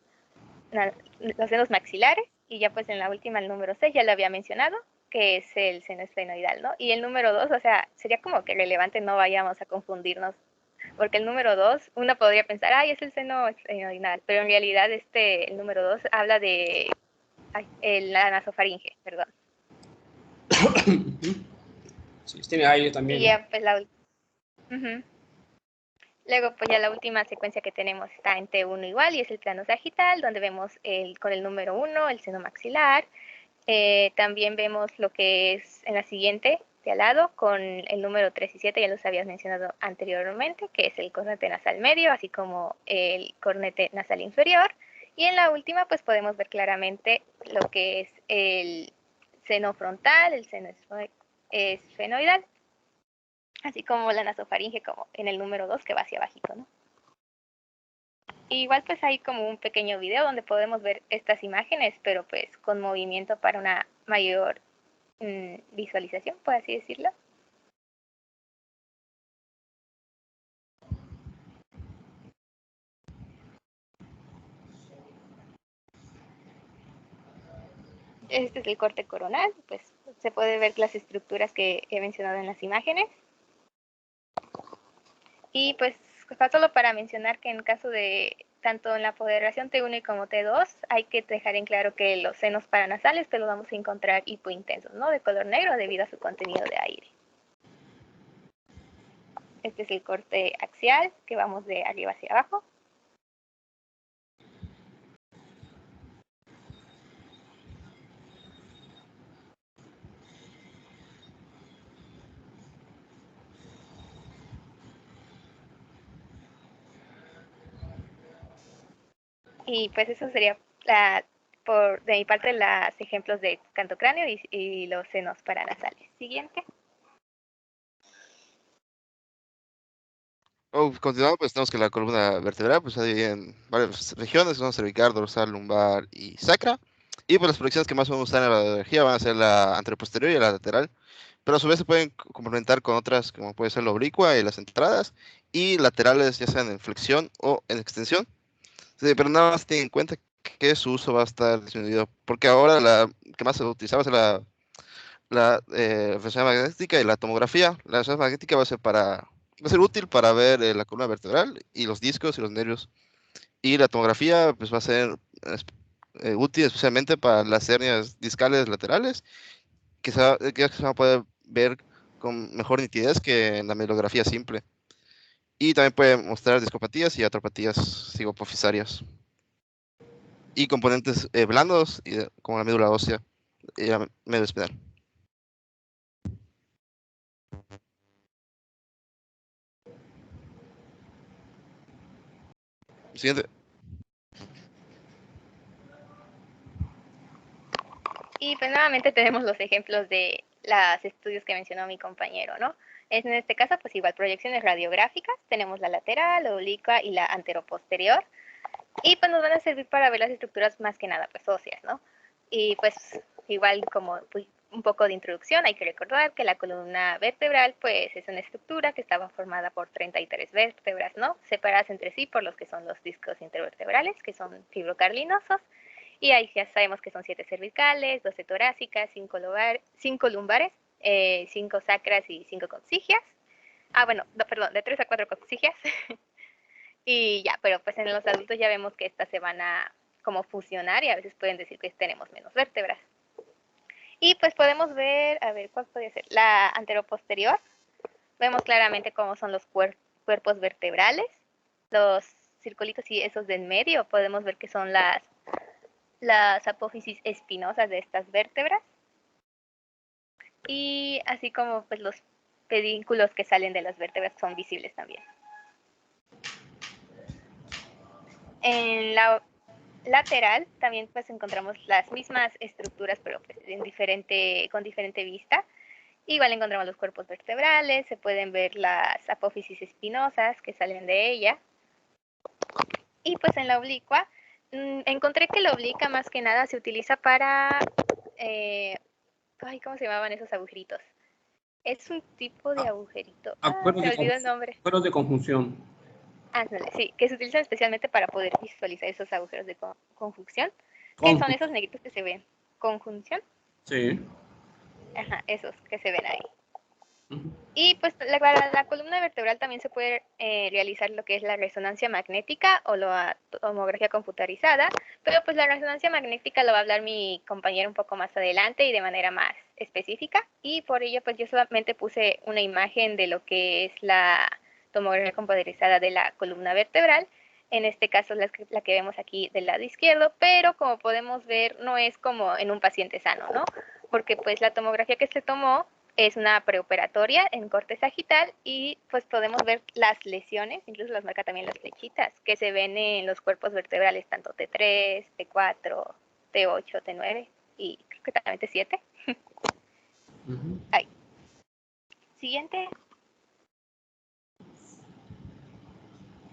maxilares, y ya pues en la última, el número 6, ya lo había mencionado, que es el seno esfenoidal, ¿no? Y el número 2, o sea, sería como que relevante, no vayamos a confundirnos, porque el número 2, uno podría pensar, ay, es el seno esfenoidal, pero en realidad el número 2 habla de la nasofaringe, perdón. Sí, tiene aire también. Y ya pues luego, pues ya la última secuencia que tenemos está en T1 igual, y es el plano sagital, donde vemos con el número 1 el seno maxilar. También vemos lo que es en la siguiente, de al lado, con el número 3 y 7, ya los habías mencionado anteriormente, que es el cornete nasal medio, así como el cornete nasal inferior. Y en la última, pues podemos ver claramente lo que es el seno frontal, el seno esfenoidal, así como la nasofaringe, como en el número 2 que va hacia abajito, ¿no? Igual pues hay como un pequeño video donde podemos ver estas imágenes, pero pues con movimiento para una mayor visualización, por así decirlo. Este es el corte coronal, pues se puede ver las estructuras que he mencionado en las imágenes. Y pues solo para mencionar que en caso de tanto en la apoderación T1 como T2 hay que dejar en claro que los senos paranasales pues los vamos a encontrar hipointensos, ¿no? De color negro debido a su contenido de aire. Este es el corte axial, que vamos de arriba hacia abajo. Y pues eso sería de mi parte los ejemplos de canto cráneo y los senos paranasales. Siguiente. Continuando, pues tenemos que la columna vertebral pues se divide en varias regiones, son cervical, dorsal, lumbar y sacra. Y pues las proyecciones que más vamos a usar en la radiología van a ser la anteroposterior y la lateral, pero a su vez se pueden complementar con otras como puede ser la oblicua y las entradas, y laterales ya sean en flexión o en extensión. Sí, pero nada más ten en cuenta que su uso va a estar disminuido, porque ahora la que más se utilizaba es la resonancia magnética y la tomografía. La resonancia magnética va a ser útil para ver la columna vertebral y los discos y los nervios. Y la tomografía pues va a ser útil especialmente para las hernias discales laterales, que se va a poder ver con mejor nitidez que en la mielografía simple. Y también puede mostrar discopatías y atropatías sigopofisarias. Y componentes blandos, como la médula ósea y la médula espinal. Siguiente. Y pues nuevamente tenemos los ejemplos de los estudios que mencionó mi compañero, ¿no? En este caso, pues igual proyecciones radiográficas, tenemos la lateral, la oblicua y la anteroposterior, y pues nos van a servir para ver las estructuras más que nada pues óseas, ¿no? Y pues igual como pues, un poco de introducción, hay que recordar que la columna vertebral pues es una estructura que estaba formada por 33 vértebras, ¿no? Separadas entre sí por los que son los discos intervertebrales, que son fibrocartilinosos. Y ahí ya sabemos que son 7 cervicales, 12 torácicas, 5 lumbares, 5 sacras y 5 coccigias. Bueno, no, perdón, de 3 a 4 coccigias. Y ya, pero pues en los adultos ya vemos que estas se van a como fusionar y a veces pueden decir que tenemos menos vértebras. Y pues podemos ver, a ver, ¿cuál podría ser? La anteroposterior. Vemos claramente cómo son los cuerpos vertebrales. Los circulitos y esos del medio, podemos ver que son las apófisis espinosas de estas vértebras, y así como pues los pedínculos que salen de las vértebras son visibles también. En la lateral también pues encontramos las mismas estructuras, pero pues con diferente vista. Igual encontramos los cuerpos vertebrales, se pueden ver las apófisis espinosas que salen de ella. Y pues en la oblicua, encontré que la obliqua más que nada se utiliza para... ¿cómo se llamaban esos agujeritos? Es un tipo de agujerito. Se me olvidó el nombre. Agujeros de conjunción. Sí, que se utilizan especialmente para poder visualizar esos agujeros de conjunción. ¿Qué son esos negritos que se ven? ¿Conjunción? Sí. Ajá, esos que se ven ahí. Y pues la columna vertebral también se puede realizar lo que es la resonancia magnética o la tomografía computarizada, pero pues la resonancia magnética lo va a hablar mi compañero un poco más adelante y de manera más específica, y por ello pues yo solamente puse una imagen de lo que es la tomografía computarizada de la columna vertebral. En este caso la que vemos aquí del lado izquierdo, pero como podemos ver no es como en un paciente sano, ¿no? Porque pues la tomografía que se tomó es una preoperatoria en corte sagital y pues podemos ver las lesiones, incluso las marca también las flechitas, que se ven en los cuerpos vertebrales, tanto T3, T4, T8, T9 y creo que también T7. Ahí. Siguiente.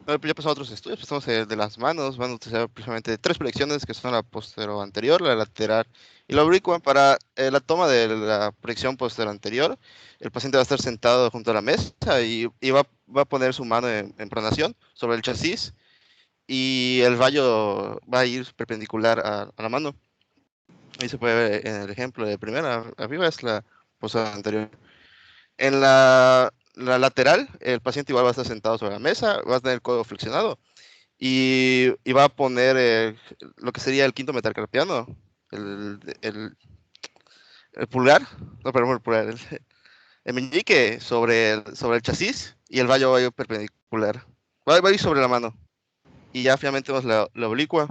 Ya pasó a otros estudios, pasamos de las manos, van a utilizar precisamente 3 proyecciones que son la posterior anterior, la lateral y la oblicua. Para la toma de la proyección posterior anterior, el paciente va a estar sentado junto a la mesa y va a poner su mano en pronación sobre el chasis y el vallo va a ir perpendicular a la mano. Ahí se puede ver en el ejemplo de primera, arriba es la posterior anterior. En la lateral, el paciente igual va a estar sentado sobre la mesa, va a tener el codo flexionado y va a poner lo que sería el quinto metacarpiano, el pulgar, no, perdón, el pulgar, el meñique sobre el chasis y el vallo va a ir perpendicular. Va a ir sobre la mano. Y ya finalmente tenemos la oblicua,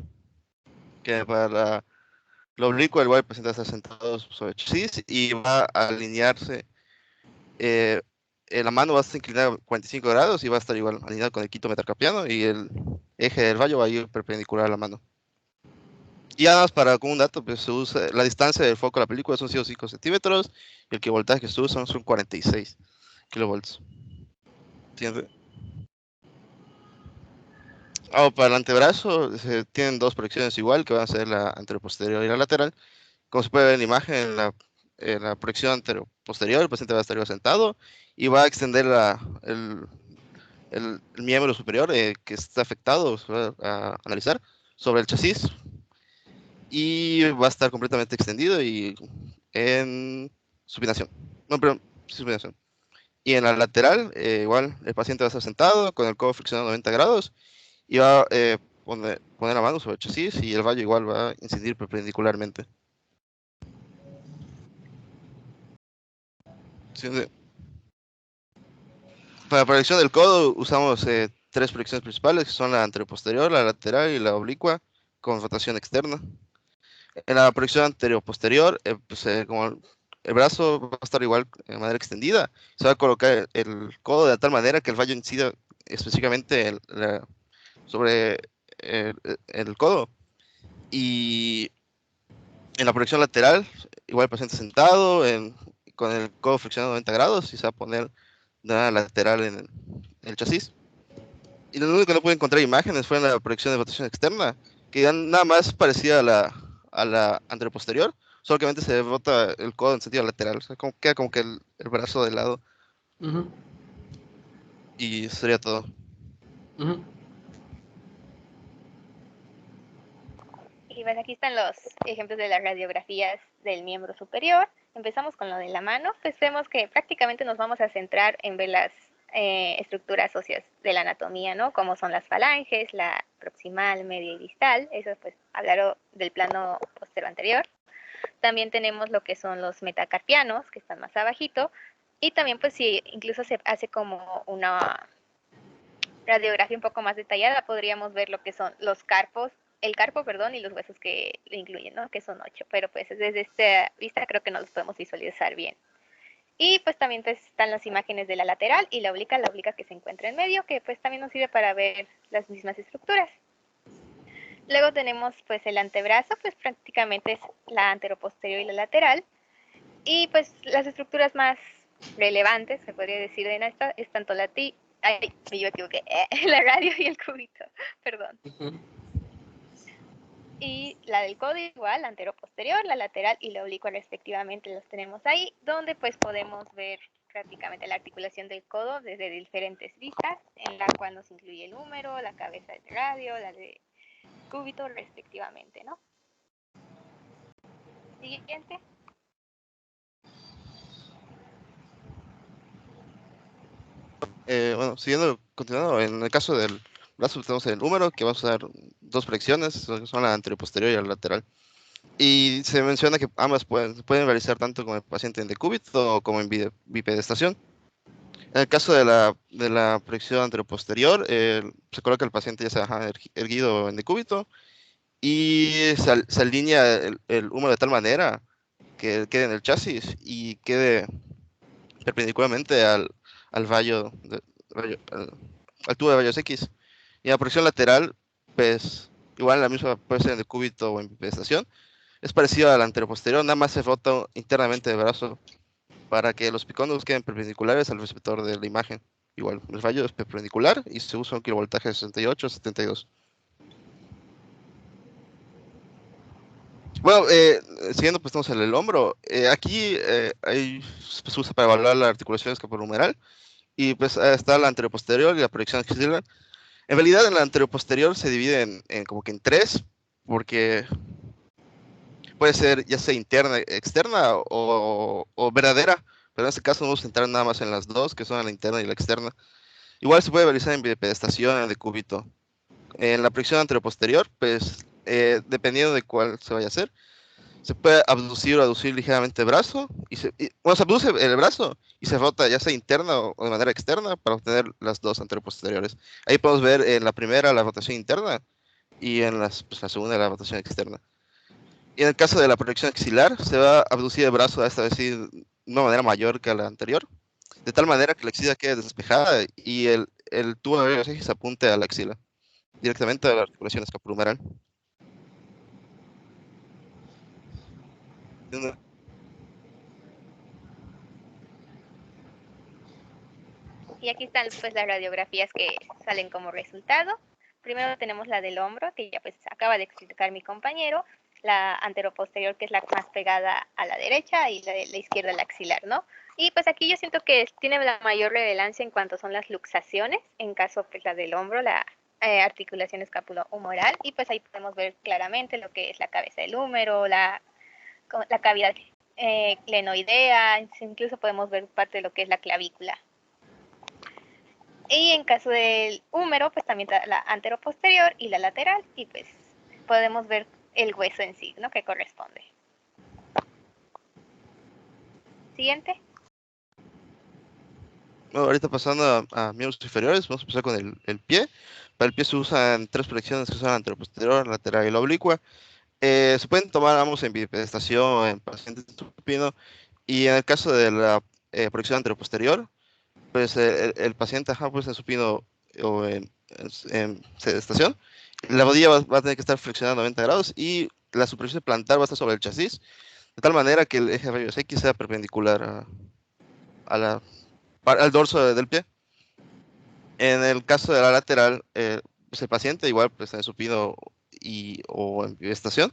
que para la oblicua el paciente va a estar sentado sobre el chasis y va a alinearse. La mano va a estar inclinada a 45 grados y va a estar igual alineada con el quinto metacarpiano y el eje del vallo va a ir perpendicular a la mano. Y nada más para como un dato, pues se usa la distancia del foco de la película son 5 centímetros y el kilovoltaje que se usa son 46 kilovolts. ¿Entiendes? Para el antebrazo tienen 2 proyecciones igual, que van a ser la anteroposterior y la lateral. Como se puede ver en la imagen, en la proyección anteroposterior, el paciente va a estar sentado y va a extender el miembro superior que está afectado, se va a analizar, sobre el chasis y va a estar completamente extendido y en supinación. No, perdón, supinación. Y en la lateral, igual, el paciente va a estar sentado con el codo flexionado a 90 grados y va a poner la mano sobre el chasis y el vallo igual va a incidir perpendicularmente. ¿Sí? Para la proyección del codo usamos 3 proyecciones principales, que son la anteroposterior, la lateral y la oblicua, con rotación externa. En la proyección anterior-posterior, como el brazo va a estar igual de manera extendida, se va a colocar el codo de tal manera que el vallo incida específicamente sobre el codo. Y en la proyección lateral, igual el paciente sentado, con el codo flexionado a 90 grados y se va a poner de manera lateral en el chasis. Y lo único que no pude encontrar imágenes fue en la proyección de rotación externa, que ya nada más parecía a la anteroposterior, solamente se rota el codo en sentido lateral, o sea, queda como que el brazo de lado. Y eso sería todo. Y pues aquí están los ejemplos de las radiografías del miembro superior. Empezamos con lo de la mano, pues vemos que prácticamente nos vamos a centrar en ver las estructuras óseas de la anatomía, ¿no? Como son las falanges, la proximal, media y distal. Eso pues hablaron del plano posterior anterior. También tenemos lo que son los metacarpianos, que están más abajito. Y también pues si incluso se hace como una radiografía un poco más detallada, podríamos ver lo que son los carpos, el carpo, perdón, y los huesos que lo incluyen, ¿no? Que son 8, pero pues desde esta vista creo que no los podemos visualizar bien. Y pues también pues, están las imágenes de la lateral y la oblica que se encuentra en medio, que pues también nos sirve para ver las mismas estructuras. Luego tenemos pues el antebrazo, pues prácticamente es la anteroposterior y la lateral. Y pues las estructuras más relevantes, se podría decir, en esta es tanto la la radio y el cúbito, perdón. Y la del codo igual, la anteroposterior, la lateral y la oblicua respectivamente los tenemos ahí, donde pues podemos ver prácticamente la articulación del codo desde diferentes vistas, en la cual nos incluye el húmero, la cabeza del radio, la de cúbito respectivamente, ¿no? Siguiente. Bueno, continuando, en el caso del brazo tenemos el húmero, que va a usar dos flexiones, son la anterior posterior y la lateral. Y se menciona que ambas pueden realizar tanto con el paciente en decúbito o como en bipedestación. En el caso de la flexión anteroposterior, se coloca el paciente ya sea erguido en decúbito y se alinea el húmero de tal manera que quede en el chasis y quede perpendicularmente al vallo, al tubo de rayos X. Y la proyección lateral, pues igual la misma puede ser en decúbito o en bipedestación. Es parecido al anteroposterior, nada más se rota internamente el brazo para que los picóndulos queden perpendiculares al receptor de la imagen. Igual, el rayo es perpendicular y se usa un kilovoltaje de 68 a 72. Bueno, siguiendo, pues estamos en el hombro. Aquí se usa para evaluar la articulación escapulohumeral. Y pues está la anteroposterior y la proyección axilar. En realidad, en la anteroposterior se divide como que en tres, porque puede ser ya sea interna, externa o verdadera, pero en este caso vamos a centrar nada más en las dos, que son la interna y la externa. Igual se puede realizar en bipedestación, en decúbito. En la proyección anteroposterior, pues dependiendo de cuál se vaya a hacer, se puede abducir o aducir ligeramente el brazo, bueno, se abduce el brazo y se rota ya sea interna o de manera externa para obtener las dos anteroposteriores. Ahí podemos ver en la primera la rotación interna y en la segunda la rotación externa. Y en el caso de la proyección axilar, se va a abducir el brazo esta vez sí, de una manera mayor que la anterior, de tal manera que la axila quede despejada y el tubo de rayos X apunte a la axila, directamente a la articulación escapulohumeral. Y aquí están pues las radiografías que salen como resultado. Primero tenemos la del hombro, que ya pues acaba de explicar mi compañero, la anteroposterior, que es la más pegada a la derecha, y la izquierda la axilar, ¿no? Y pues aquí yo siento que tiene la mayor relevancia en cuanto son las luxaciones, en caso pues la del hombro, la articulación escapulohumeral, y pues ahí podemos ver claramente lo que es la cabeza del húmero, la cavidad glenoidea, incluso podemos ver parte de lo que es la clavícula. Y en caso del húmero, pues también está la anteroposterior y la lateral, y pues podemos ver el hueso en sí, ¿no? Que corresponde. Siguiente. Bueno, ahorita pasando a miembros inferiores, vamos a empezar con el pie. Para el pie se usan tres flexiones que son la anteroposterior, lateral y la oblicua. Se pueden tomar ambos en bipedestación, en pacientes supino, y en el caso de la proyección anteroposterior, pues el paciente pues en supino o en sedestación, la rodilla va a tener que estar flexionada a 90 grados y la superficie plantar va a estar sobre el chasis, de tal manera que el eje de rayos X sea perpendicular al dorso del pie. En el caso de la lateral, pues el paciente igual pues en supino o en bipedestación,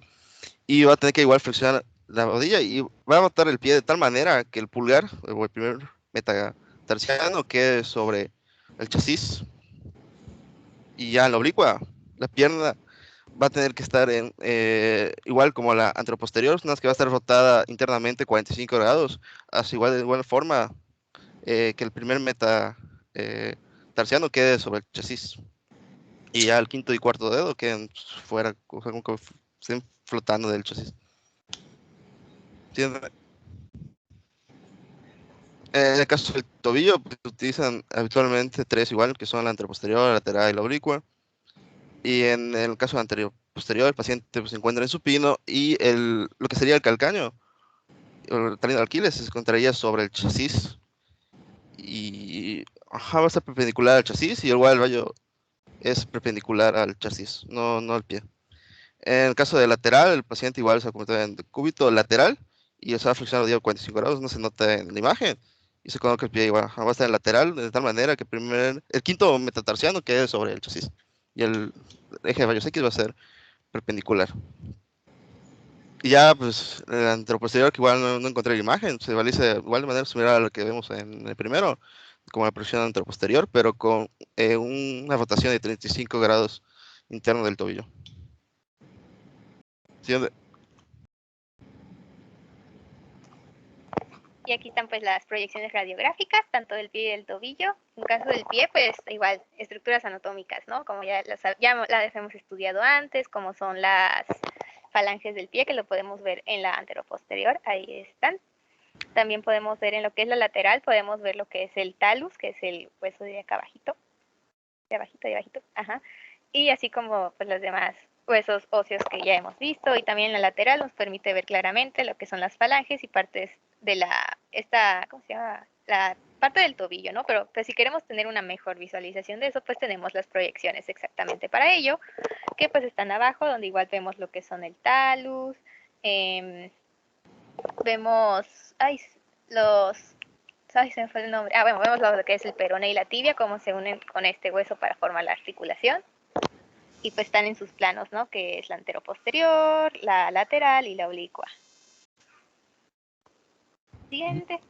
y va a tener que igual flexionar la rodilla y va a botar el pie de tal manera que el pulgar o el primer metatarsiano quede sobre el chasis, y ya en la oblicua la pierna va a tener que estar igual como la anteroposterior, nada más que va a estar rotada internamente 45 grados, así de igual forma que el primer metatarsiano quede sobre el chasis, y ya el quinto y cuarto dedo queden fuera, como que estén flotando del chasis. En el caso del tobillo, pues, utilizan habitualmente tres igual, que son la anteroposterior, la lateral y la oblicua. Y en el caso anterior posterior, el paciente pues, se encuentra en supino y lo que sería el calcáneo, o el tendón de Aquiles, se encontraría sobre el chasis. Y va a estar perpendicular al chasis, y igual el rayo es perpendicular al chasis, no al pie. En el caso de lateral, el paciente igual se va a convertir en decúbito lateral y se va a flexionar la rodilla 45 grados, no se nota en la imagen. Y se coloca el pie igual, va a estar en lateral de tal manera que el quinto metatarsiano quede sobre el chasis. Y el eje de rayos X va a ser perpendicular. Y ya, pues, el anteroposterior, que igual no encontré la imagen, se realiza igual de manera similar a lo que vemos en el primero, como la proyección anteroposterior, pero con una rotación de 35 grados interno del tobillo. ¿Sí? Y aquí están pues las proyecciones radiográficas, tanto del pie y del tobillo. En caso del pie, pues igual, estructuras anatómicas, ¿no? Como ya las hemos estudiado antes, como son las falanges del pie, que lo podemos ver en la anteroposterior, ahí están. También podemos ver en lo que es la lateral, podemos ver lo que es el talus, que es el hueso de acá abajito, de abajito, ajá. Y así como pues los demás huesos óseos que ya hemos visto, y también la lateral nos permite ver claramente lo que son las falanges y partes de ¿cómo se llama? La parte del tobillo, ¿no? Pero pues si queremos tener una mejor visualización de eso, pues tenemos las proyecciones exactamente para ello, que pues están abajo, donde igual vemos lo que son el talus, vemos, se me fue el nombre. Bueno, vemos lo que es el peroné y la tibia, cómo se unen con este hueso para formar la articulación. Y pues están en sus planos, ¿no? Que es la anteroposterior, la lateral y la oblicua. Siguiente.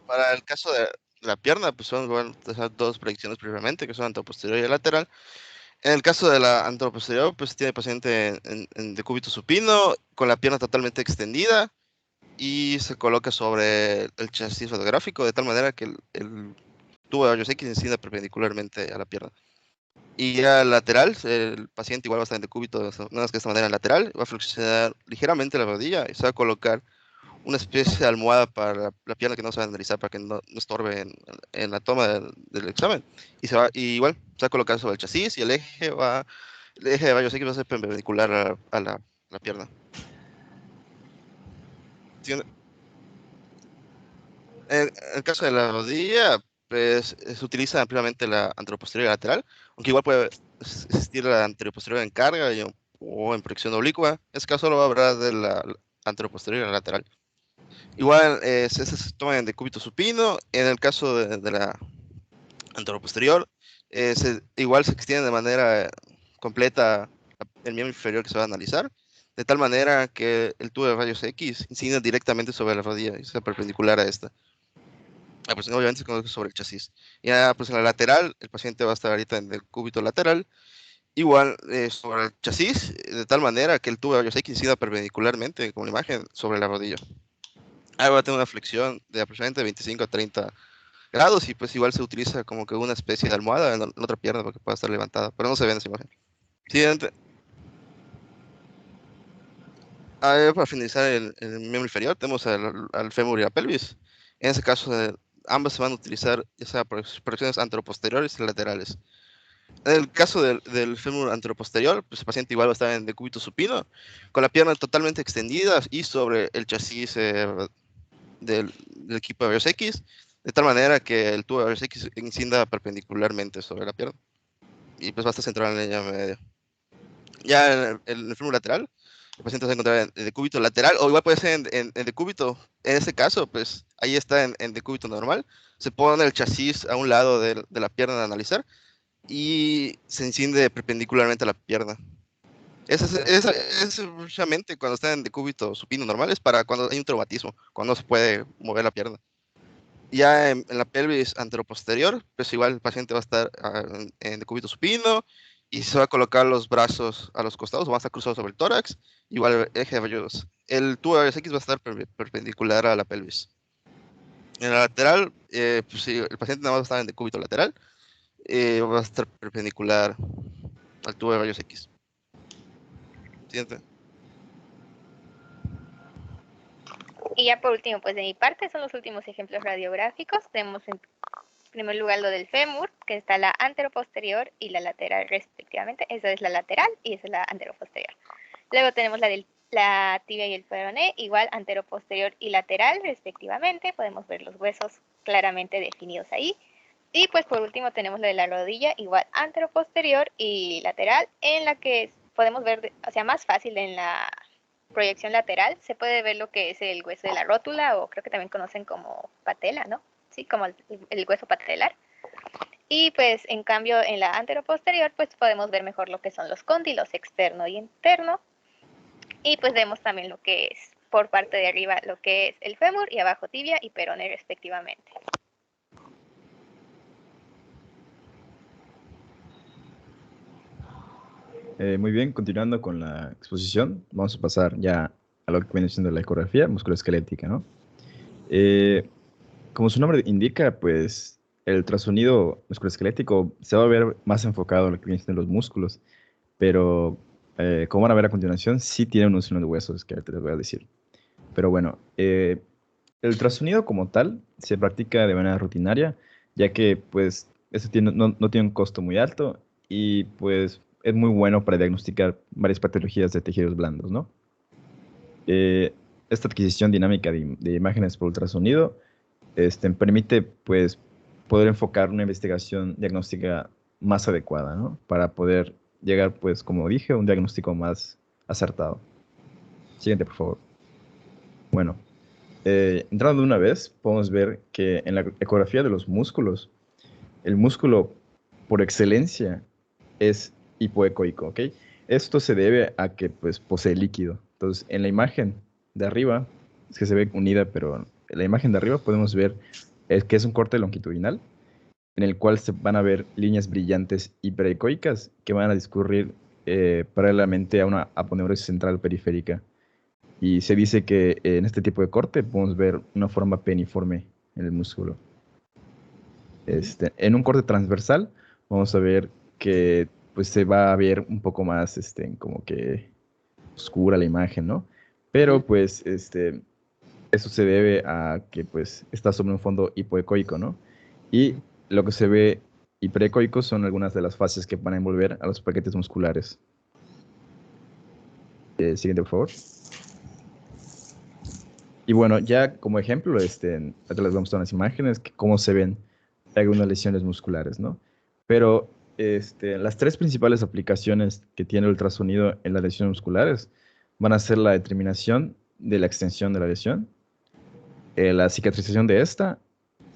Para el caso de la pierna, pues son bueno, dos proyecciones previamente, que son anteroposterior y lateral. En el caso de la anteroposterior, pues tiene paciente en decúbito supino, con la pierna totalmente extendida, y se coloca sobre el chasis radiográfico de tal manera que el tubo de rayos X incida perpendicularmente a la pierna. Y ya lateral, el paciente igual va a estar en decúbito, nada más que de esta manera lateral, va a flexionar ligeramente la rodilla y se va a colocar una especie de almohada para la pierna que no se va a analizar, para que no estorbe en la toma del examen. Y igual se va a colocar sobre el chasis y el eje de rayos X va a ser perpendicular a la pierna. En el caso de la rodilla, pues se utiliza ampliamente la anteroposterior y lateral, aunque igual puede existir la anteroposterior en carga o en proyección oblicua. En este caso solo va a hablar de la anteroposterior y la lateral. Igual se toma en decúbito supino. En el caso de la anteroposterior, igual se extiende de manera completa el miembro inferior que se va a analizar, de tal manera que el tubo de rayos X incide directamente sobre la rodilla y sea perpendicular a esta. Pues obviamente se conoce sobre el chasis. Ya pues en la lateral, el paciente va a estar ahorita en el cúbito lateral, igual sobre el chasis, de tal manera que el tubo de rayos X incida perpendicularmente, como la imagen, sobre la rodilla. Ahí va a tener una flexión de aproximadamente 25 a 30 grados y pues igual se utiliza como que una especie de almohada en la otra pierna para que pueda estar levantada, pero no se ve en esa imagen. Siguiente. Para finalizar el miembro inferior, tenemos al fémur y la pelvis. En ese caso, ambas se van a utilizar ya sea proyecciones anteroposteriores y laterales. En el caso del fémur anteroposterior, pues el paciente igual va a estar en decúbito supino, con la pierna totalmente extendida y sobre el chasis del equipo de rayos X, de tal manera que el tubo de rayos X incida perpendicularmente sobre la pierna. Y pues va a estar centrado en la línea media. Ya en el fémur lateral, el paciente se va a encontrar en decúbito lateral, o igual puede ser en decúbito. En este caso, pues ahí está en decúbito normal. Se pone el chasis a un lado de la pierna de analizar y se enciende perpendicularmente a la pierna. Es precisamente cuando está en decúbito supino normal, es para cuando hay un traumatismo, cuando no se puede mover la pierna. Ya en la pelvis anteroposterior, pues igual el paciente va a estar en decúbito supino y se va a colocar los brazos a los costados, va a estar cruzado sobre el tórax, igual el eje de rayos. El tubo de rayos X va a estar perpendicular a la pelvis. En la lateral, pues sí, el paciente nada más va a estar en decúbito lateral, va a estar perpendicular al tubo de rayos X. Siguiente. Y ya por último, pues de mi parte son los últimos ejemplos radiográficos. Tenemos en primer lugar lo del fémur, que está la anteroposterior y la lateral respectivamente. Esa es la lateral y esa es la anteroposterior. Luego tenemos la tibia y el peroné, igual anteroposterior y lateral respectivamente. Podemos ver los huesos claramente definidos ahí. Y pues por último tenemos lo de la rodilla, igual anteroposterior y lateral, en la que podemos ver, o sea, más fácil en la proyección lateral, se puede ver lo que es el hueso de la rótula, o creo que también conocen como patela, ¿no? Sí, como el hueso patelar. Y pues en cambio en la anteroposterior pues podemos ver mejor lo que son los cóndilos externo y interno. Y pues vemos también lo que es por parte de arriba lo que es el fémur y abajo tibia y peroné respectivamente. Muy bien, continuando con la exposición, vamos a pasar ya a lo que viene siendo la ecografía musculoesquelética, ¿no? Como su nombre indica, pues el ultrasonido musculoesquelético se va a ver más enfocado en lo que viene siendo los músculos, pero como van a ver a continuación, sí tiene un uso en los huesos, que ahorita les voy a decir. Pero bueno, el ultrasonido como tal se practica de manera rutinaria, ya que pues no tiene un costo muy alto y pues es muy bueno para diagnosticar varias patologías de tejidos blandos, ¿no? Esta adquisición dinámica de imágenes por ultrasonido permite pues poder enfocar una investigación diagnóstica más adecuada, ¿no? Para poder llegar, pues, como dije, a un diagnóstico más acertado. Siguiente, por favor. Bueno, entrando de una vez, podemos ver que en la ecografía de los músculos, el músculo por excelencia es hipoecoico, ¿ok? Esto se debe a que pues posee líquido. Entonces, en la imagen de arriba, es que se ve unida, pero en la imagen de arriba podemos ver que es un corte longitudinal en el cual se van a ver líneas brillantes hiperecoicas que van a discurrir paralelamente a una aponeurosis central periférica. Y se dice que en este tipo de corte podemos ver una forma peniforme en el músculo. En un corte transversal vamos a ver que pues se va a ver un poco más como que oscura la imagen, ¿no? Pero pues eso se debe a que pues está sobre un fondo hipoecoico, ¿no? Y lo que se ve hiperecoico son algunas de las fases que van a envolver a los paquetes musculares. Siguiente, por favor. Y bueno, ya como ejemplo, ahorita les vamos a dar unas imágenes que cómo se ven algunas lesiones musculares, ¿no? Pero las tres principales aplicaciones que tiene el ultrasonido en las lesiones musculares van a ser la determinación de la extensión de la lesión, la cicatrización de esta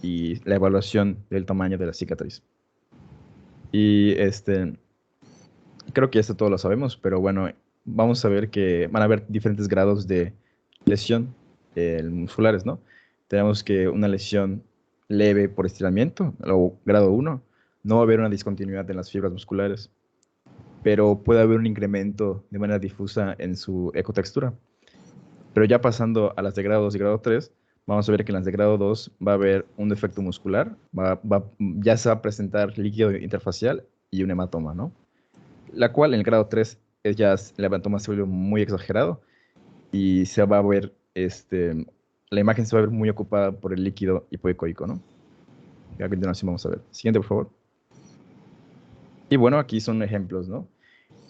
y la evaluación del tamaño de la cicatriz. Y creo que esto todo lo sabemos, pero bueno, vamos a ver que van a haber diferentes grados de lesión musculares, ¿no? Tenemos que una lesión leve por estiramiento, o grado 1, no va a haber una discontinuidad en las fibras musculares, pero puede haber un incremento de manera difusa en su ecotextura. Pero ya pasando a las de grado 2 y grado 3, vamos a ver que en las de grado 2 va a haber un defecto muscular, ya se va a presentar líquido interfacial y un hematoma, ¿no? La cual en el grado 3 el hematoma se vuelve muy exagerado y se va a ver, la imagen se va a ver muy ocupada por el líquido hipoecoico, ¿no? A continuación vamos a ver. Siguiente, por favor. Y bueno, aquí son ejemplos, ¿no?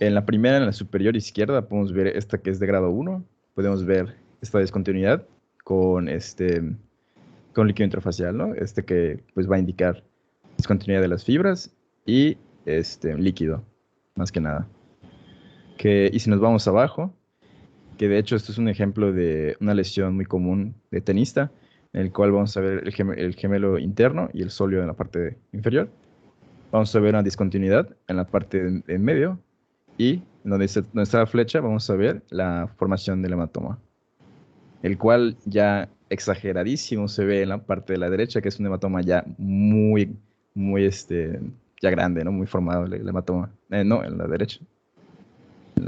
En la primera, en la superior izquierda, podemos ver esta que es de grado 1. Podemos ver esta discontinuidad con líquido interfacial, ¿no? Que pues va a indicar discontinuidad de las fibras y líquido, más que nada. Y si nos vamos abajo, que de hecho esto es un ejemplo de una lesión muy común de tenista, en el cual vamos a ver el gemelo interno y el sóleo en la parte inferior. Vamos a ver una discontinuidad en la parte en medio y donde está la flecha vamos a ver la formación del hematoma, el cual ya exageradísimo se ve en la parte de la derecha, que es un hematoma ya muy ya grande, ¿no? Muy formado el hematoma. No, en la derecha.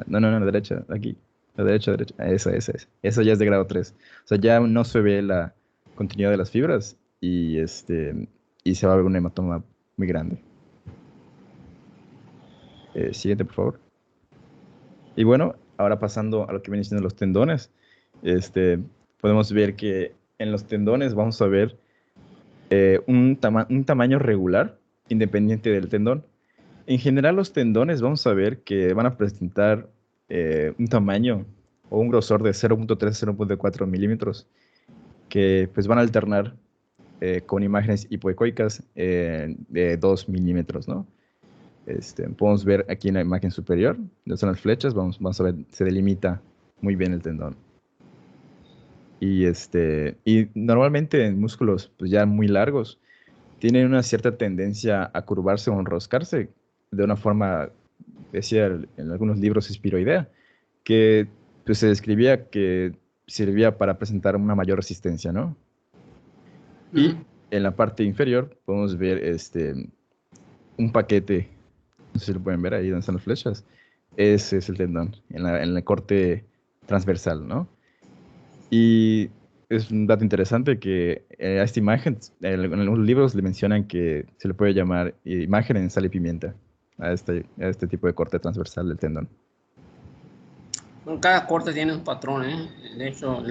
No, en la derecha, aquí. La derecha. Esa. Esa ya es de grado 3. O sea, ya no se ve la continuidad de las fibras y se va a ver un hematoma muy grande. Siguiente, por favor. Y bueno, ahora pasando a lo que vienen siendo los tendones, podemos ver que en los tendones vamos a ver un tamaño regular, independiente del tendón. En general, los tendones vamos a ver que van a presentar un tamaño o un grosor de 0.3 a 0.4 milímetros, que pues van a alternar con imágenes hipoecoicas de 2 milímetros, ¿no? Podemos ver aquí en la imagen superior, donde son las flechas, vamos a ver, se delimita muy bien el tendón. Y normalmente en músculos pues ya muy largos, tienen una cierta tendencia a curvarse o enroscarse de una forma, decía en algunos libros, espiroidea, que pues, se describía que servía para presentar una mayor resistencia, ¿no? Y en la parte inferior podemos ver un paquete, no sé si lo pueden ver ahí donde están las flechas. Ese es el tendón, en el corte transversal, ¿no? Y es un dato interesante que a esta imagen, en algunos libros le mencionan que se le puede llamar imagen en sal y pimienta a este tipo de corte transversal del tendón. Bueno, cada corte tiene un patrón, ¿eh? De hecho,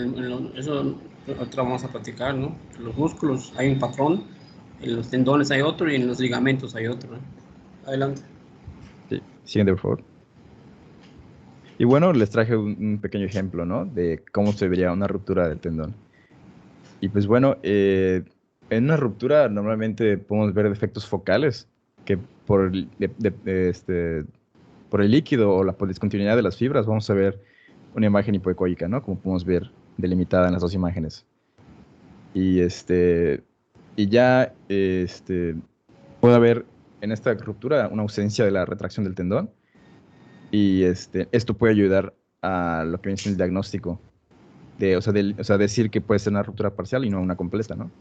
eso otra vamos a platicar, ¿no? En los músculos hay un patrón, en los tendones hay otro y en los ligamentos hay otro, ¿eh? Adelante. Sí, siguiente, por favor. Y bueno, les traje un pequeño ejemplo, ¿no? De cómo se vería una ruptura del tendón. Y pues bueno, en una ruptura normalmente podemos ver defectos focales que por el líquido o la discontinuidad de las fibras vamos a ver una imagen hipoecoica, ¿no? Como podemos ver delimitada en las dos imágenes. Y ya puede haber en esta ruptura una ausencia de la retracción del tendón. Y esto puede ayudar a lo que viene siendo el diagnóstico. O sea, decir que puede ser una ruptura parcial y no una completa, ¿no?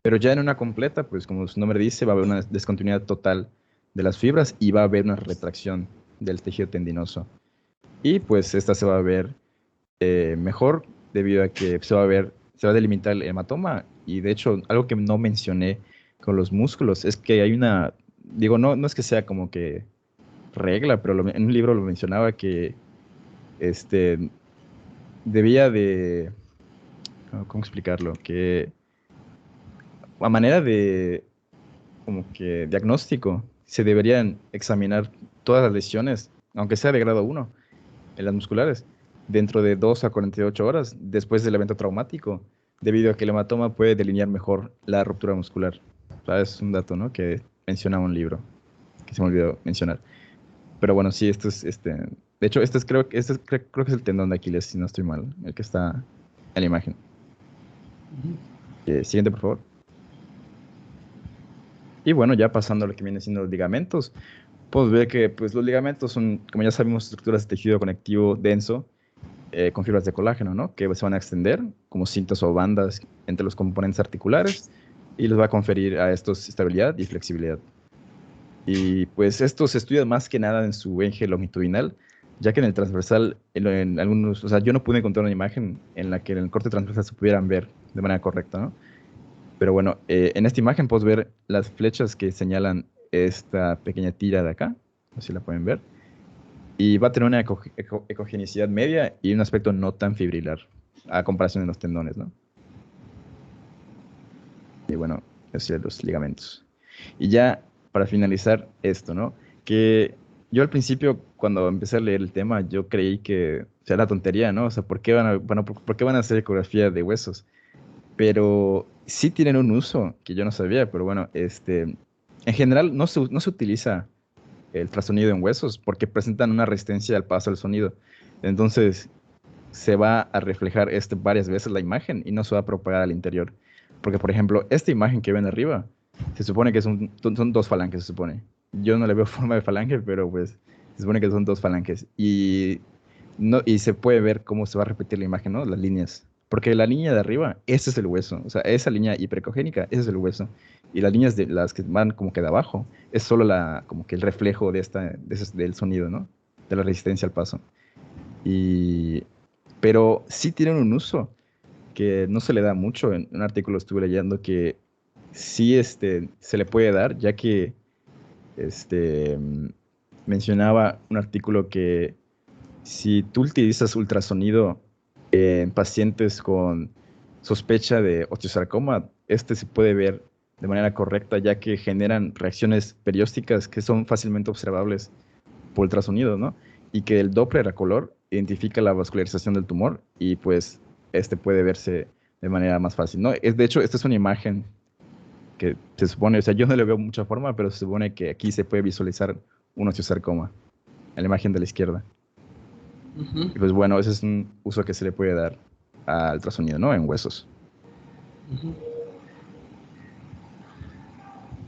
Pero ya en una completa, pues como su nombre dice, va a haber una discontinuidad total de las fibras y va a haber una retracción del tejido tendinoso. Y pues esta se va a ver mejor debido a que se va a delimitar el hematoma. Y de hecho, algo que no mencioné con los músculos es que hay una, digo, no es que sea como que regla, pero en un libro lo mencionaba que debía de, ¿cómo explicarlo? Que a manera de como que diagnóstico se deberían examinar todas las lesiones, aunque sea de grado 1, en las musculares, dentro de 2 a 48 horas después del evento traumático, debido a que el hematoma puede delinear mejor la ruptura muscular. O sea, es un dato, ¿no? Que mencionaba un libro, que se me olvidó mencionar. Pero bueno, sí, esto es, de hecho, creo que es el tendón de Aquiles, si no estoy mal, el que está en la imagen. Siguiente, por favor. Y bueno, ya pasando a lo que viene siendo los ligamentos, podemos ver que pues, los ligamentos son, como ya sabemos, estructuras de tejido conectivo denso con fibras de colágeno, ¿no? Que se van a extender como cintas o bandas entre los componentes articulares y les va a conferir a estos estabilidad y flexibilidad. Y pues esto se estudia más que nada en su eje longitudinal, ya que en el transversal, en algunos, o sea, yo no pude encontrar una imagen en la que en el corte transversal se pudieran ver de manera correcta, ¿no? Pero bueno, en esta imagen podemos ver las flechas que señalan esta pequeña tira de acá, no sé si la pueden ver, y va a tener una ecogenicidad media y un aspecto no tan fibrilar, a comparación de los tendones, ¿no? Y bueno, esos son los ligamentos. Y ya para finalizar esto, ¿no? Que yo al principio, cuando empecé a leer el tema, yo creí que era tontería, ¿no? O sea, ¿por qué van a hacer ecografía de huesos? Pero sí tienen un uso que yo no sabía, pero bueno, en general no se utiliza el ultrasonido en huesos porque presentan una resistencia al paso del sonido. Entonces se va a reflejar varias veces la imagen y no se va a propagar al interior. Porque, por ejemplo, esta imagen que ven arriba, se supone que son 2 falanges, se supone. Yo no le veo forma de falange, pero pues se supone que son 2 falanges. Y se puede ver cómo se va a repetir la imagen, ¿no? Las líneas. Porque la línea de arriba, ese es el hueso. O sea, esa línea hiperecogénica, ese es el hueso. Y las líneas de las que van como que de abajo, es solo como que el reflejo del sonido, ¿no? De la resistencia al paso. Pero sí tienen un uso que no se le da mucho. En un artículo estuve leyendo que sí se le puede dar, ya que mencionaba un artículo que si tú utilizas ultrasonido en pacientes con sospecha de osteosarcoma, se puede ver de manera correcta, ya que generan reacciones periósticas que son fácilmente observables por ultrasonido, ¿no? Y que el Doppler a color identifica la vascularización del tumor y pues puede verse de manera más fácil, ¿no? De hecho, esta es una imagen que se supone, o sea, yo no le veo mucha forma, pero se supone que aquí se puede visualizar un osteosarcoma en la imagen de la izquierda. Y pues bueno, ese es un uso que se le puede dar al ultrasonido, ¿no? En huesos.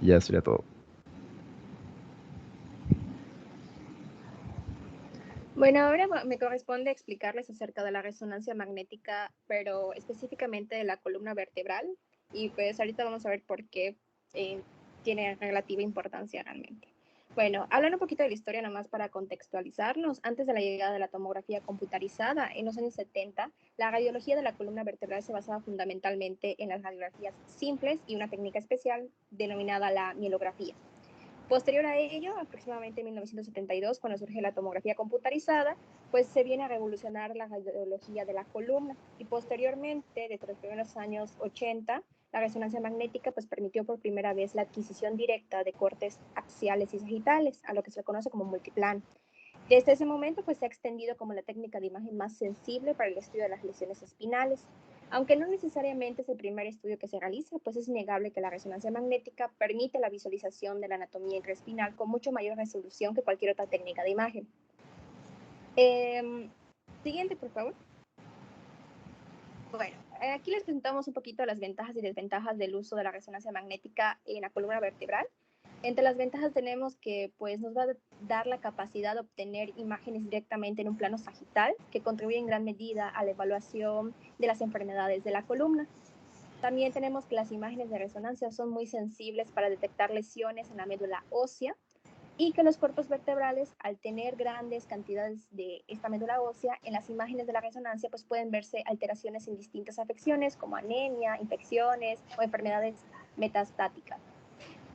Y ya sería todo. Bueno, ahora me corresponde explicarles acerca de la resonancia magnética, pero específicamente de la columna vertebral. Y pues ahorita vamos a ver por qué tiene relativa importancia realmente. Bueno, hablando un poquito de la historia nomás para contextualizarnos, antes de la llegada de la tomografía computarizada en los años 70, la radiología de la columna vertebral se basaba fundamentalmente en las radiografías simples y una técnica especial denominada la mielografía. Posterior a ello, aproximadamente en 1972, cuando surge la tomografía computarizada, pues se viene a revolucionar la radiología de la columna y posteriormente, desde los primeros años 80, la resonancia magnética pues permitió por primera vez la adquisición directa de cortes axiales y sagitales, a lo que se le conoce como multiplan. Desde ese momento pues se ha extendido como la técnica de imagen más sensible para el estudio de las lesiones espinales. Aunque no necesariamente es el primer estudio que se realiza, pues es innegable que la resonancia magnética permite la visualización de la anatomía intraespinal con mucho mayor resolución que cualquier otra técnica de imagen. Siguiente, por favor. Bueno, aquí les presentamos un poquito las ventajas y desventajas del uso de la resonancia magnética en la columna vertebral. Entre las ventajas tenemos que pues, nos va a dar la capacidad de obtener imágenes directamente en un plano sagital, que contribuye en gran medida a la evaluación de las enfermedades de la columna. También tenemos que las imágenes de resonancia son muy sensibles para detectar lesiones en la médula ósea y que los cuerpos vertebrales, al tener grandes cantidades de esta médula ósea, en las imágenes de la resonancia pues pueden verse alteraciones en distintas afecciones como anemia, infecciones o enfermedades metastáticas.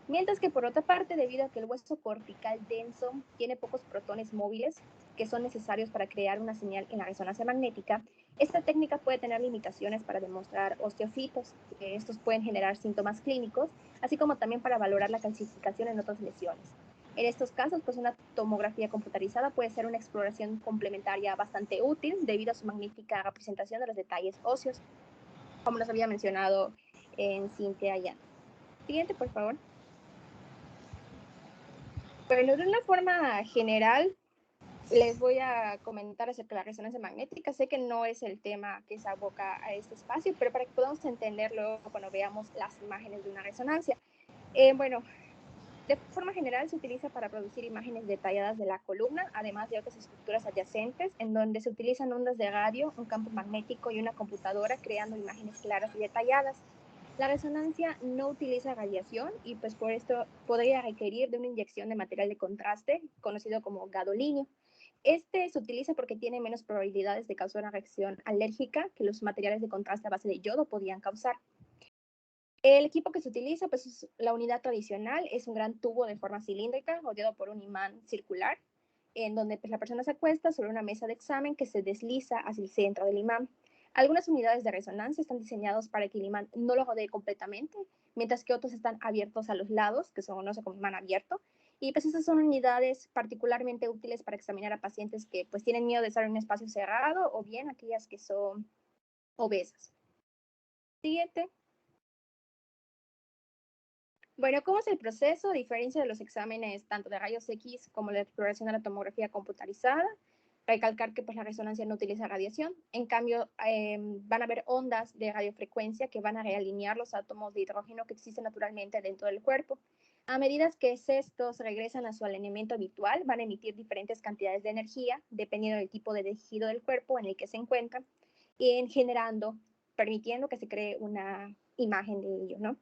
Mientras que por otra parte, debido a que el hueso cortical denso tiene pocos protones móviles que son necesarios para crear una señal en la resonancia magnética, esta técnica puede tener limitaciones para demostrar osteofitos, que estos pueden generar síntomas clínicos, así como también para valorar la calcificación en otras lesiones. En estos casos, pues una tomografía computarizada puede ser una exploración complementaria bastante útil debido a su magnífica representación de los detalles óseos, como nos había mencionado en Cintia y Ana. Siguiente, por favor. Bueno, de una forma general, les voy a comentar acerca de la resonancia magnética. Sé que no es el tema que se aboca a este espacio, pero para que podamos entenderlo cuando veamos las imágenes de una resonancia. Bueno, de forma general se utiliza para producir imágenes detalladas de la columna, además de otras estructuras adyacentes, en donde se utilizan ondas de radio, un campo magnético y una computadora creando imágenes claras y detalladas. La resonancia no utiliza radiación y pues por esto podría requerir de una inyección de material de contraste conocido como gadolinio. Este se utiliza porque tiene menos probabilidades de causar una reacción alérgica que los materiales de contraste a base de yodo podían causar. El equipo que se utiliza, pues es la unidad tradicional, es un gran tubo de forma cilíndrica rodeado por un imán circular, en donde pues, la persona se acuesta sobre una mesa de examen que se desliza hacia el centro del imán. Algunas unidades de resonancia están diseñadas para que el imán no lo rodee completamente, mientras que otros están abiertos a los lados, que se conoce como imán abierto. Y pues esas son unidades particularmente útiles para examinar a pacientes que pues tienen miedo de estar en un espacio cerrado o bien aquellas que son obesas. Siguiente. Bueno, ¿cómo es el proceso? A diferencia de los exámenes tanto de rayos X como la exploración de la tomografía computarizada, recalcar que pues, la resonancia no utiliza radiación. En cambio, van a haber ondas de radiofrecuencia que van a realinear los átomos de hidrógeno que existen naturalmente dentro del cuerpo. A medida que estos regresan a su alineamiento habitual, van a emitir diferentes cantidades de energía, dependiendo del tipo de tejido del cuerpo en el que se encuentran, y permitiendo que se cree una imagen de ello, ¿no?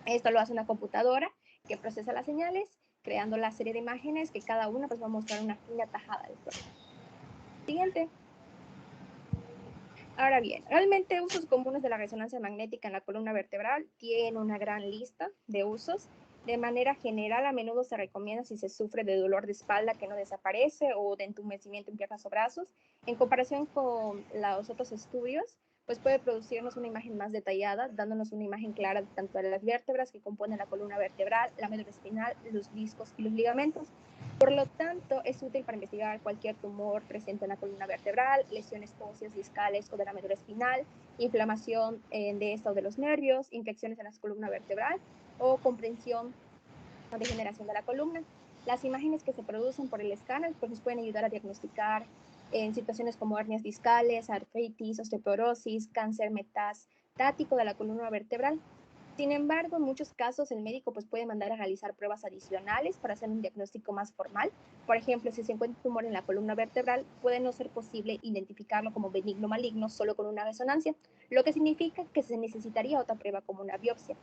Esto lo hace una computadora que procesa las señales, creando la serie de imágenes que cada una pues, va a mostrar una fina tajada del cuerpo. Siguiente. Ahora bien, realmente usos comunes de la resonancia magnética en la columna vertebral tienen una gran lista de usos. De manera general, a menudo se recomienda si se sufre de dolor de espalda que no desaparece o de entumecimiento en piernas o brazos. En comparación con los otros estudios, pues puede producirnos una imagen más detallada, dándonos una imagen clara tanto de las vértebras que componen la columna vertebral, la médula espinal, los discos y los ligamentos. Por lo tanto, es útil para investigar cualquier tumor presente en la columna vertebral, lesiones óseas, discales o de la médula espinal, inflamación de esta o de los nervios, infecciones en la columna vertebral o comprensión o degeneración de la columna. Las imágenes que se producen por el escáner pues, nos pueden ayudar a diagnosticar en situaciones como hernias discales, artritis, osteoporosis, cáncer metastático de la columna vertebral. Sin embargo, en muchos casos el médico pues, puede mandar a realizar pruebas adicionales para hacer un diagnóstico más formal. Por ejemplo, si se encuentra un tumor en la columna vertebral, puede no ser posible identificarlo como benigno o maligno solo con una resonancia, lo que significa que se necesitaría otra prueba como una biopsia.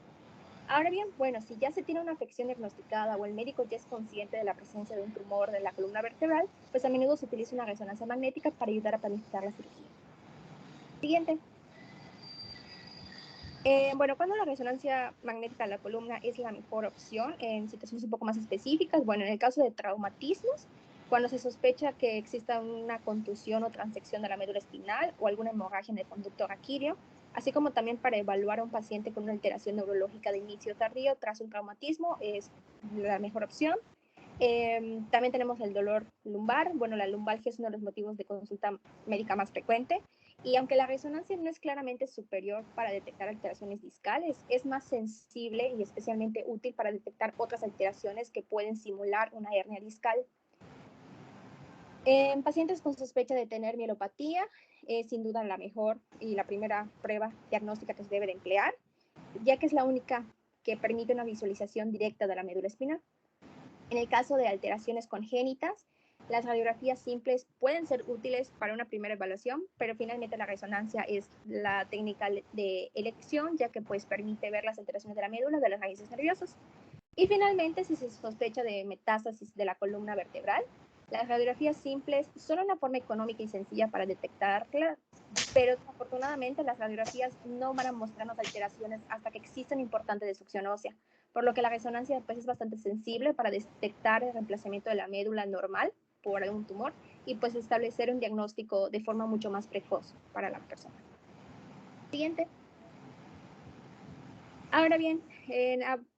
Ahora bien, bueno, si ya se tiene una afección diagnosticada o el médico ya es consciente de la presencia de un tumor de la columna vertebral, pues a menudo se utiliza una resonancia magnética para ayudar a planificar la cirugía. Siguiente. Bueno, cuando la resonancia magnética de la columna es la mejor opción en situaciones un poco más específicas, bueno, en el caso de traumatismos, cuando se sospecha que exista una contusión o transección de la médula espinal o alguna hemorragia en el conducto raquídeo, así como también para evaluar a un paciente con una alteración neurológica de inicio tardío tras un traumatismo, es la mejor opción. También tenemos el dolor lumbar. Bueno, la lumbalgia es uno de los motivos de consulta médica más frecuente. Y aunque la resonancia no es claramente superior para detectar alteraciones discales, es más sensible y especialmente útil para detectar otras alteraciones que pueden simular una hernia discal. En pacientes con sospecha de tener mielopatía, es sin duda la mejor y la primera prueba diagnóstica que se debe de emplear, ya que es la única que permite una visualización directa de la médula espinal. En el caso de alteraciones congénitas, las radiografías simples pueden ser útiles para una primera evaluación, pero finalmente la resonancia es la técnica de elección, ya que pues permite ver las alteraciones de la médula, de las raíces nerviosas. Y finalmente, si se sospecha de metástasis de la columna vertebral, las radiografías simples son una forma económica y sencilla para detectarla, pero afortunadamente las radiografías no van a mostrarnos alteraciones hasta que exista una importante destrucción ósea, por lo que la resonancia pues, es bastante sensible para detectar el reemplazamiento de la médula normal por algún tumor y pues establecer un diagnóstico de forma mucho más precoz para la persona. Siguiente. Ahora bien,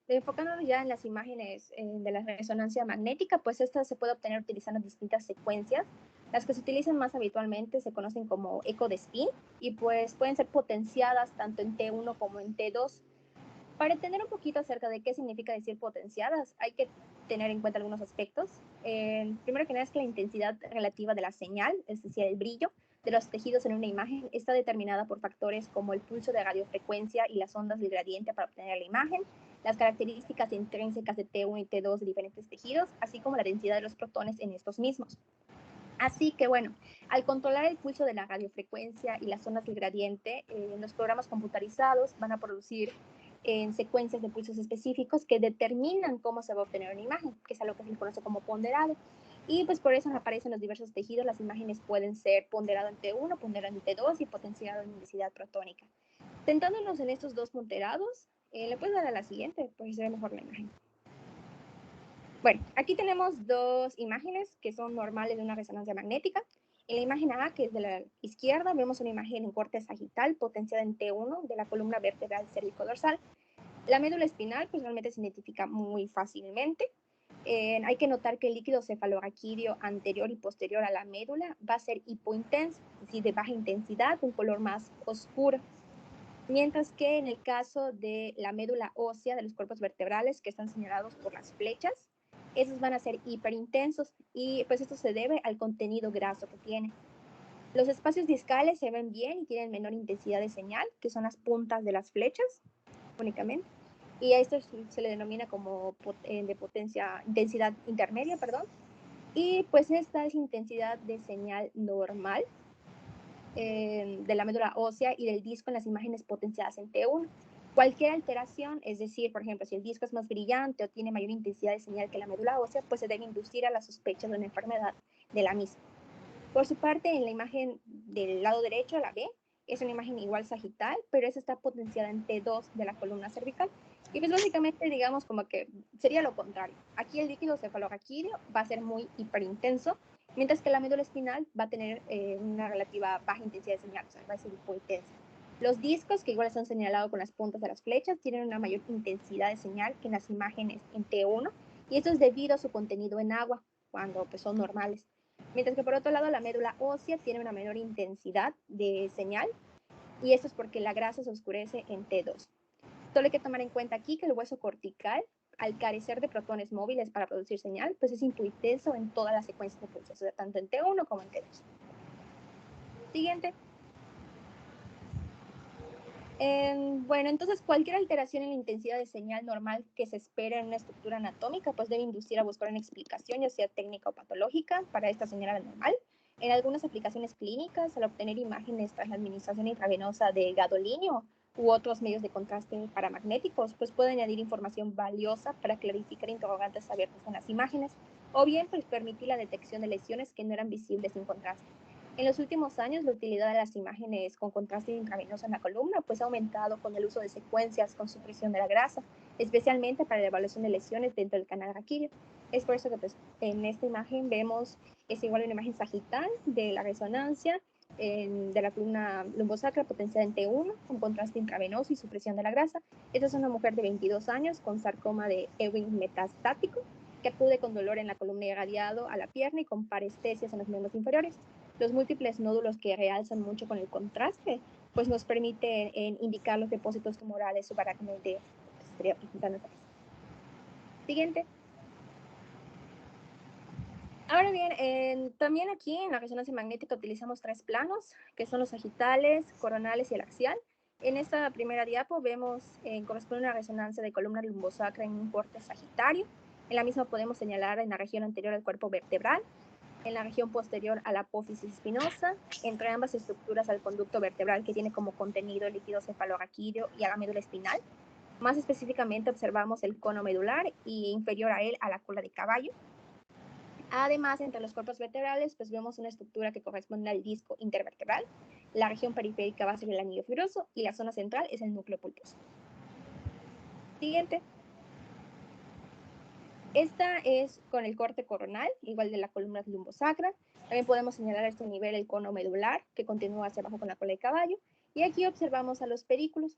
enfocándonos ya en las imágenes de la resonancia magnética, pues esta se puede obtener utilizando distintas secuencias. Las que se utilizan más habitualmente se conocen como eco de spin y pues pueden ser potenciadas tanto en T1 como en T2. Para entender un poquito acerca de qué significa decir potenciadas, hay que tener en cuenta algunos aspectos. Primero que nada es que la intensidad relativa de la señal, es decir, el brillo de los tejidos en una imagen, está determinada por factores como el pulso de radiofrecuencia y las ondas del gradiente para obtener la imagen, las características intrínsecas de T1 y T2 de diferentes tejidos, así como la densidad de los protones en estos mismos. Así que bueno, al controlar el pulso de la radiofrecuencia y las ondas del gradiente, los programas computarizados van a producir en secuencias de pulsos específicos que determinan cómo se va a obtener una imagen, que es algo que se conoce como ponderado. Y pues por eso aparecen los diversos tejidos, las imágenes pueden ser ponderado en T1, ponderado en T2 y potenciado en densidad protónica. Centrándonos en estos dos ponderados, le puedes dar a la siguiente, pues se ve mejor la imagen. Bueno, aquí tenemos dos imágenes que son normales de una resonancia magnética. En la imagen A, que es de la izquierda, vemos una imagen en corte sagital potenciada en T1 de la columna vertebral cérvico-dorsal. La médula espinal pues realmente se identifica muy fácilmente. Hay que notar que el líquido cefalorraquídeo anterior y posterior a la médula va a ser hipointenso, es decir, de baja intensidad, un color más oscuro. Mientras que en el caso de la médula ósea de los cuerpos vertebrales que están señalados por las flechas, esos van a ser hiperintensos y pues esto se debe al contenido graso que tiene. Los espacios discales se ven bien y tienen menor intensidad de señal, que son las puntas de las flechas únicamente. Y a esto se le denomina como de intensidad intermedia, perdón. Y pues esta es intensidad de señal normal de la médula ósea y del disco en las imágenes potenciadas en T1. Cualquier alteración, es decir, por ejemplo, si el disco es más brillante o tiene mayor intensidad de señal que la médula ósea, pues se debe inducir a la sospecha de una enfermedad de la misma. Por su parte, en la imagen del lado derecho, la B, es una imagen igual sagital, pero esa está potenciada en T2 de la columna cervical. Y pues básicamente, digamos, como que sería lo contrario. Aquí el líquido cefalorraquídeo va a ser muy hiperintenso, mientras que la médula espinal va a tener una relativa baja intensidad de señal, o sea, va a ser hipointensa. Los discos, que igual están señalados con las puntas de las flechas, tienen una mayor intensidad de señal que en las imágenes en T1, y esto es debido a su contenido en agua, cuando pues, son normales. Mientras que por otro lado la médula ósea tiene una menor intensidad de señal y esto es porque la grasa se oscurece en T2. Solo hay que tomar en cuenta aquí que el hueso cortical, al carecer de protones móviles para producir señal, pues es impuitenso en todas las secuencias de pulsos, o sea, tanto en T1 como en T2. Siguiente. Bueno, entonces cualquier alteración en la intensidad de señal normal que se espera en una estructura anatómica, pues debe inducir a buscar una explicación, ya sea técnica o patológica, para esta señal anormal. En algunas aplicaciones clínicas, al obtener imágenes tras la administración intravenosa de gadolinio u otros medios de contraste paramagnéticos, pues puede añadir información valiosa para clarificar interrogantes abiertas en las imágenes, o bien pues permitir la detección de lesiones que no eran visibles sin contraste. En los últimos años, la utilidad de las imágenes con contraste intravenoso en la columna pues ha aumentado con el uso de secuencias con supresión de la grasa, especialmente para la evaluación de lesiones dentro del canal raquídeo. Es por eso que pues, en esta imagen vemos, es igual a una imagen sagital de la resonancia de la columna lumbosacra potenciada en T1 con contraste intravenoso y supresión de la grasa. Esta es una mujer de 22 años con sarcoma de Ewing metastático que acude con dolor en la columna irradiado a la pierna y con parestesias en los miembros inferiores. Los múltiples nódulos que realzan mucho con el contraste, pues nos permiten indicar los depósitos tumorales subaracnoideos. Estaría presentando. Siguiente. Ahora bien, también aquí en la resonancia magnética utilizamos 3 planos, que son los sagitales, coronales y el axial. En esta primera diapo vemos, corresponde una resonancia de columna lumbosacra en un corte sagitario. En la misma podemos señalar en la región anterior al cuerpo vertebral, en la región posterior a la apófisis espinosa, entre ambas estructuras al conducto vertebral que tiene como contenido el líquido cefalorraquídeo y a la médula espinal. Más específicamente observamos el cono medular y inferior a él a la cola de caballo. Además, entre los cuerpos vertebrales, pues vemos una estructura que corresponde al disco intervertebral, la región periférica va a ser el anillo fibroso y la zona central es el núcleo pulposo. Siguiente. Esta es con el corte coronal, igual de la columna lumbosacra. También podemos señalar a este nivel el cono medular, que continúa hacia abajo con la cola de caballo. Y aquí observamos a los pedículos.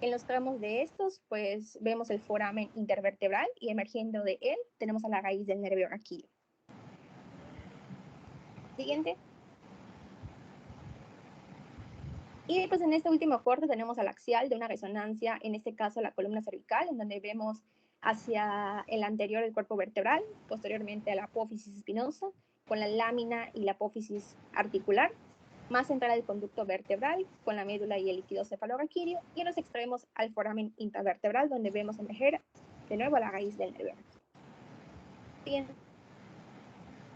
En los tramos de estos, pues vemos el foramen intervertebral y emergiendo de él tenemos a la raíz del nervio raquídeo. Siguiente. Y pues en este último corte tenemos al axial de una resonancia, en este caso la columna cervical, en donde vemos hacia el anterior del cuerpo vertebral, posteriormente a la apófisis espinosa, con la lámina y la apófisis articular, más central al conducto vertebral, con la médula y el líquido cefalorraquídeo, y en los extremos al foramen intravertebral, donde vemos emerger de nuevo a la raíz del nervio. Bien.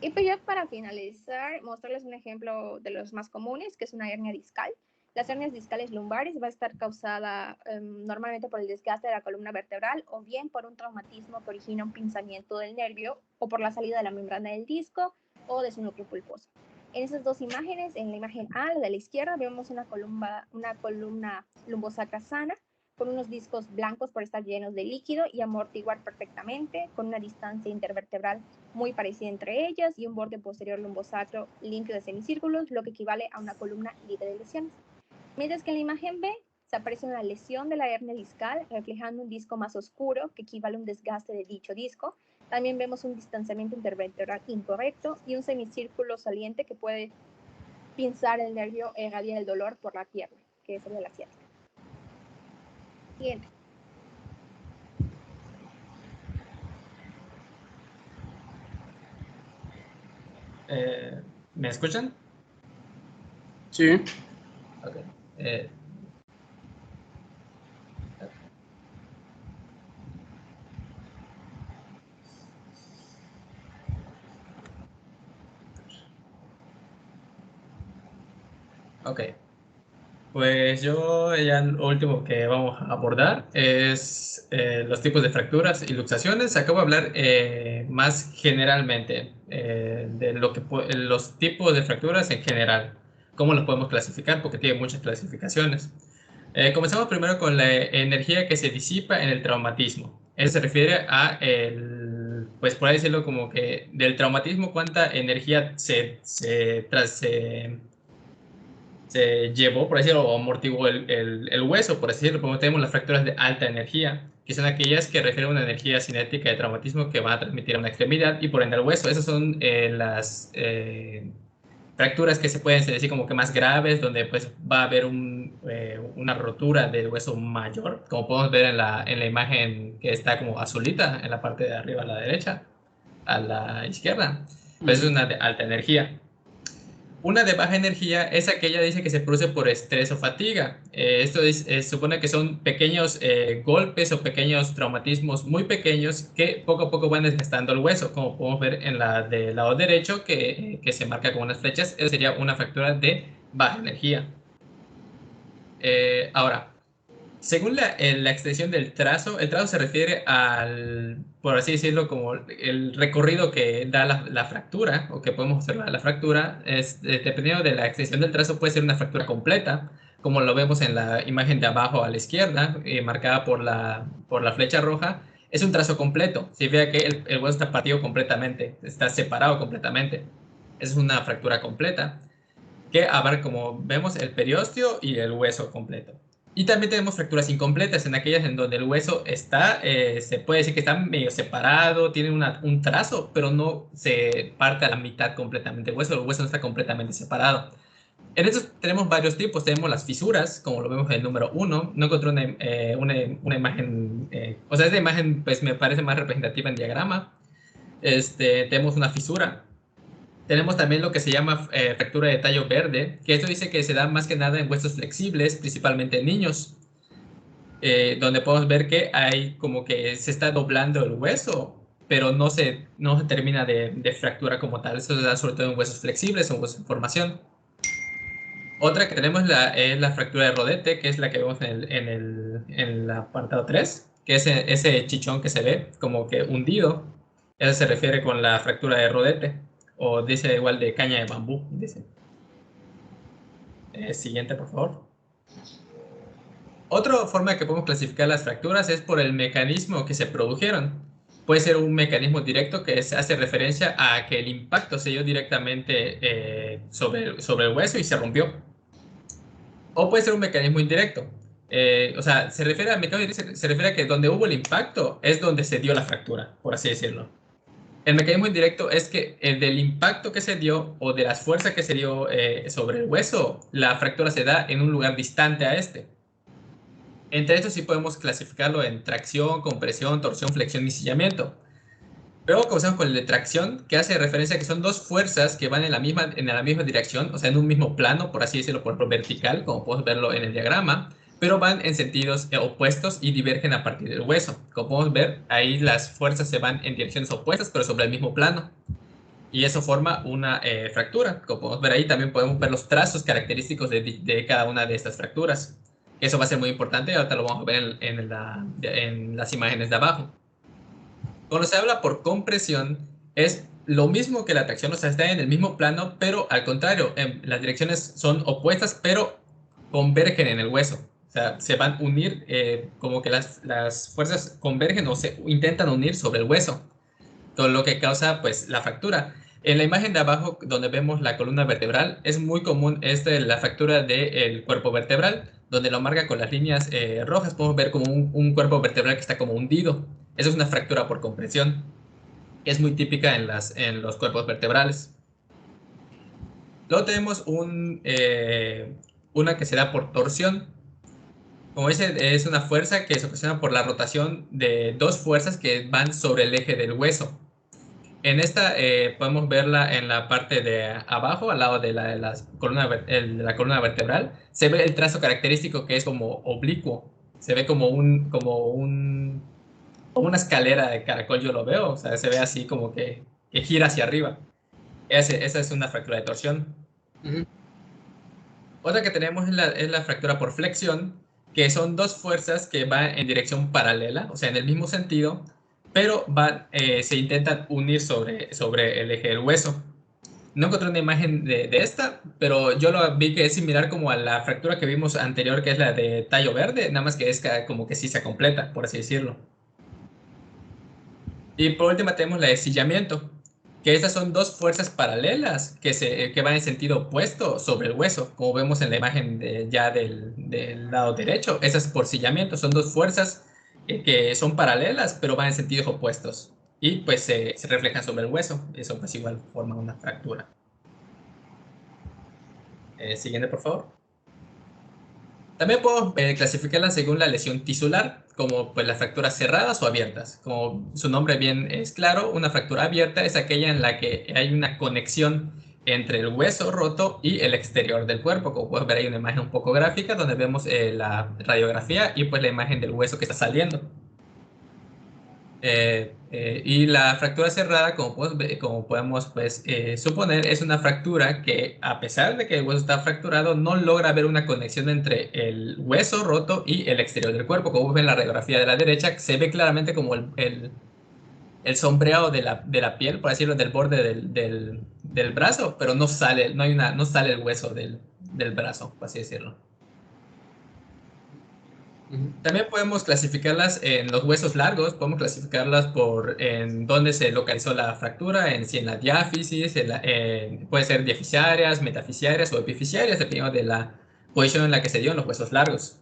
Y pues ya para finalizar, mostrarles un ejemplo de los más comunes, que es una hernia discal. Las hernias discales lumbares va a estar causada normalmente por el desgaste de la columna vertebral o bien por un traumatismo que origina un pinzamiento del nervio o por la salida de la membrana del disco o de su núcleo pulposo. En esas dos imágenes, en la imagen A, la de la izquierda, vemos una columna lumbosacra sana con unos discos blancos por estar llenos de líquido y amortiguar perfectamente, con una distancia intervertebral muy parecida entre ellas y un borde posterior lumbosacro limpio de semicírculos, lo que equivale a una columna libre de lesiones. Mientras que en la imagen B se aparece una lesión de la hernia discal reflejando un disco más oscuro que equivale a un desgaste de dicho disco. También vemos un distanciamiento intervertebral incorrecto y un semicírculo saliente que puede pinzar el nervio e irradiar el dolor por la pierna, que sería la ciática. Siguiente. ¿Me escuchan? Sí. Ok. Ok. Pues yo ya lo último que vamos a abordar es los tipos de fracturas y luxaciones. Acabo de hablar más generalmente de los tipos de fracturas en general, cómo los podemos clasificar, porque tiene muchas clasificaciones. Comenzamos primero con la energía que se disipa en el traumatismo. Eso se refiere a pues por ahí decirlo como que del traumatismo cuánta energía se llevó, por así decirlo, o amortiguó el hueso, por así decirlo. Como tenemos las fracturas de alta energía, que son aquellas que refieren a una energía cinética de traumatismo que van a transmitir a una extremidad y por ende al hueso. Esas son fracturas que se pueden decir como que más graves, donde pues va a haber una rotura del hueso mayor, como podemos ver en la imagen que está como azulita en la parte de arriba a la derecha, a la izquierda. Pues es una de alta energía. Una de baja energía es aquella, dice, que se produce por estrés o fatiga. Esto supone que son pequeños golpes o pequeños traumatismos muy pequeños que poco a poco van desgastando el hueso, como podemos ver en la del lado derecho, que se marca con unas flechas. Eso sería una fractura de baja energía. Ahora, según la extensión del trazo, el trazo se refiere al, por así decirlo, como el recorrido que da la fractura, o que podemos observar la fractura. Dependiendo de la extensión del trazo, puede ser una fractura completa, como lo vemos en la imagen de abajo a la izquierda, marcada por la flecha roja. Es un trazo completo. Si ve que el hueso está partido completamente, está separado completamente. Es una fractura completa, que abarca, como vemos, el periósteo y el hueso completo. Y también tenemos fracturas incompletas, en aquellas en donde el hueso está, se puede decir que está medio separado, tiene un trazo, pero no se parte a la mitad completamente el hueso no está completamente separado. En estos tenemos varios tipos. Tenemos las fisuras, como lo vemos en el número 1. No encontré una imagen, o sea, esta imagen pues me parece más representativa en diagrama. Tenemos una fisura. Tenemos también lo que se llama fractura de tallo verde, que esto dice que se da más que nada en huesos flexibles, principalmente en niños, donde podemos ver que hay como que se está doblando el hueso, pero no se termina de fractura como tal. Eso se da sobre todo en huesos flexibles o huesos en formación. Otra que tenemos es la fractura de rodete, que es la que vemos en el apartado 3, que es ese chichón que se ve como que hundido. Eso se refiere con la fractura de rodete. O dice igual de caña de bambú, dice. Siguiente, por favor. Otra forma que podemos clasificar las fracturas es por el mecanismo que se produjeron. Puede ser un mecanismo directo que hace referencia a que el impacto se dio directamente sobre el hueso y se rompió. O puede ser un mecanismo indirecto. O sea, se refiere a que donde hubo el impacto es donde se dio la fractura, por así decirlo. El mecanismo indirecto es que del impacto que se dio o de las fuerzas que se dio sobre el hueso, la fractura se da en un lugar distante a este. Entre estos sí podemos clasificarlo en tracción, compresión, torsión, flexión y sillamiento. Luego comenzamos con el de tracción, que hace referencia a que son dos fuerzas que van en la misma dirección, o sea, en un mismo plano, por así decirlo, por ejemplo, vertical, como podemos verlo en el diagrama, pero van en sentidos opuestos y divergen a partir del hueso. Como podemos ver, ahí las fuerzas se van en direcciones opuestas, pero sobre el mismo plano. Y eso forma una fractura. Como podemos ver ahí, también podemos ver los trazos característicos de cada una de estas fracturas. Eso va a ser muy importante, ahorita lo vamos a ver en las imágenes de abajo. Cuando se habla por compresión, es lo mismo que la tracción, o sea, está en el mismo plano, pero al contrario, las direcciones son opuestas, pero convergen en el hueso. O sea, se van a unir, como que las fuerzas convergen o se intentan unir sobre el hueso, todo lo que causa pues la fractura. En la imagen de abajo, donde vemos la columna vertebral, es muy común la fractura del cuerpo vertebral, donde lo marca con las líneas rojas. Podemos ver como un cuerpo vertebral que está como hundido. Eso es una fractura por compresión. Es muy típica en los cuerpos vertebrales. Luego tenemos una que se da por torsión. Como dice, es una fuerza que se ocasiona por la rotación de dos fuerzas que van sobre el eje del hueso. En esta podemos verla en la parte de abajo, al lado de la columna vertebral. Se ve el trazo característico que es como oblicuo. Se ve como una escalera de caracol, yo lo veo. O sea, se ve así como que gira hacia arriba. Esa es una fractura de torsión. Otra que tenemos es la fractura por flexión, que son dos fuerzas que van en dirección paralela, o sea, en el mismo sentido, pero se intentan unir sobre el eje del hueso. No encontré una imagen de esta, pero yo lo vi que es similar como a la fractura que vimos anterior, que es la de tallo verde, nada más que es como que sí se completa, por así decirlo. Y por último tenemos la de sillamiento, que estas son dos fuerzas paralelas que van en sentido opuesto sobre el hueso, como vemos en la imagen del lado derecho. Esas por sillamiento son dos fuerzas que son paralelas, pero van en sentidos opuestos. Y pues se reflejan sobre el hueso. Eso pues igual forma una fractura. Siguiente, por favor. También podemos clasificarla según la lesión tisular, como pues las fracturas cerradas o abiertas. Como su nombre bien es claro, una fractura abierta es aquella en la que hay una conexión entre el hueso roto y el exterior del cuerpo. Como puedes ver, hay una imagen un poco gráfica donde vemos la radiografía y pues la imagen del hueso que está saliendo. Y la fractura cerrada, como podemos pues, suponer, es una fractura que, a pesar de que el hueso está fracturado, no logra haber una conexión entre el hueso roto y el exterior del cuerpo. Como ven en la radiografía de la derecha, se ve claramente como el sombreado de la piel, por decirlo, del borde del brazo, pero no sale, no sale el hueso del brazo, por así decirlo. También podemos clasificarlas en los huesos largos, podemos clasificarlas por en dónde se localizó la fractura, si en la diáfisis, puede ser diafisiarias, metafisiarias o epifisiarias, dependiendo de la posición en la que se dio en los huesos largos.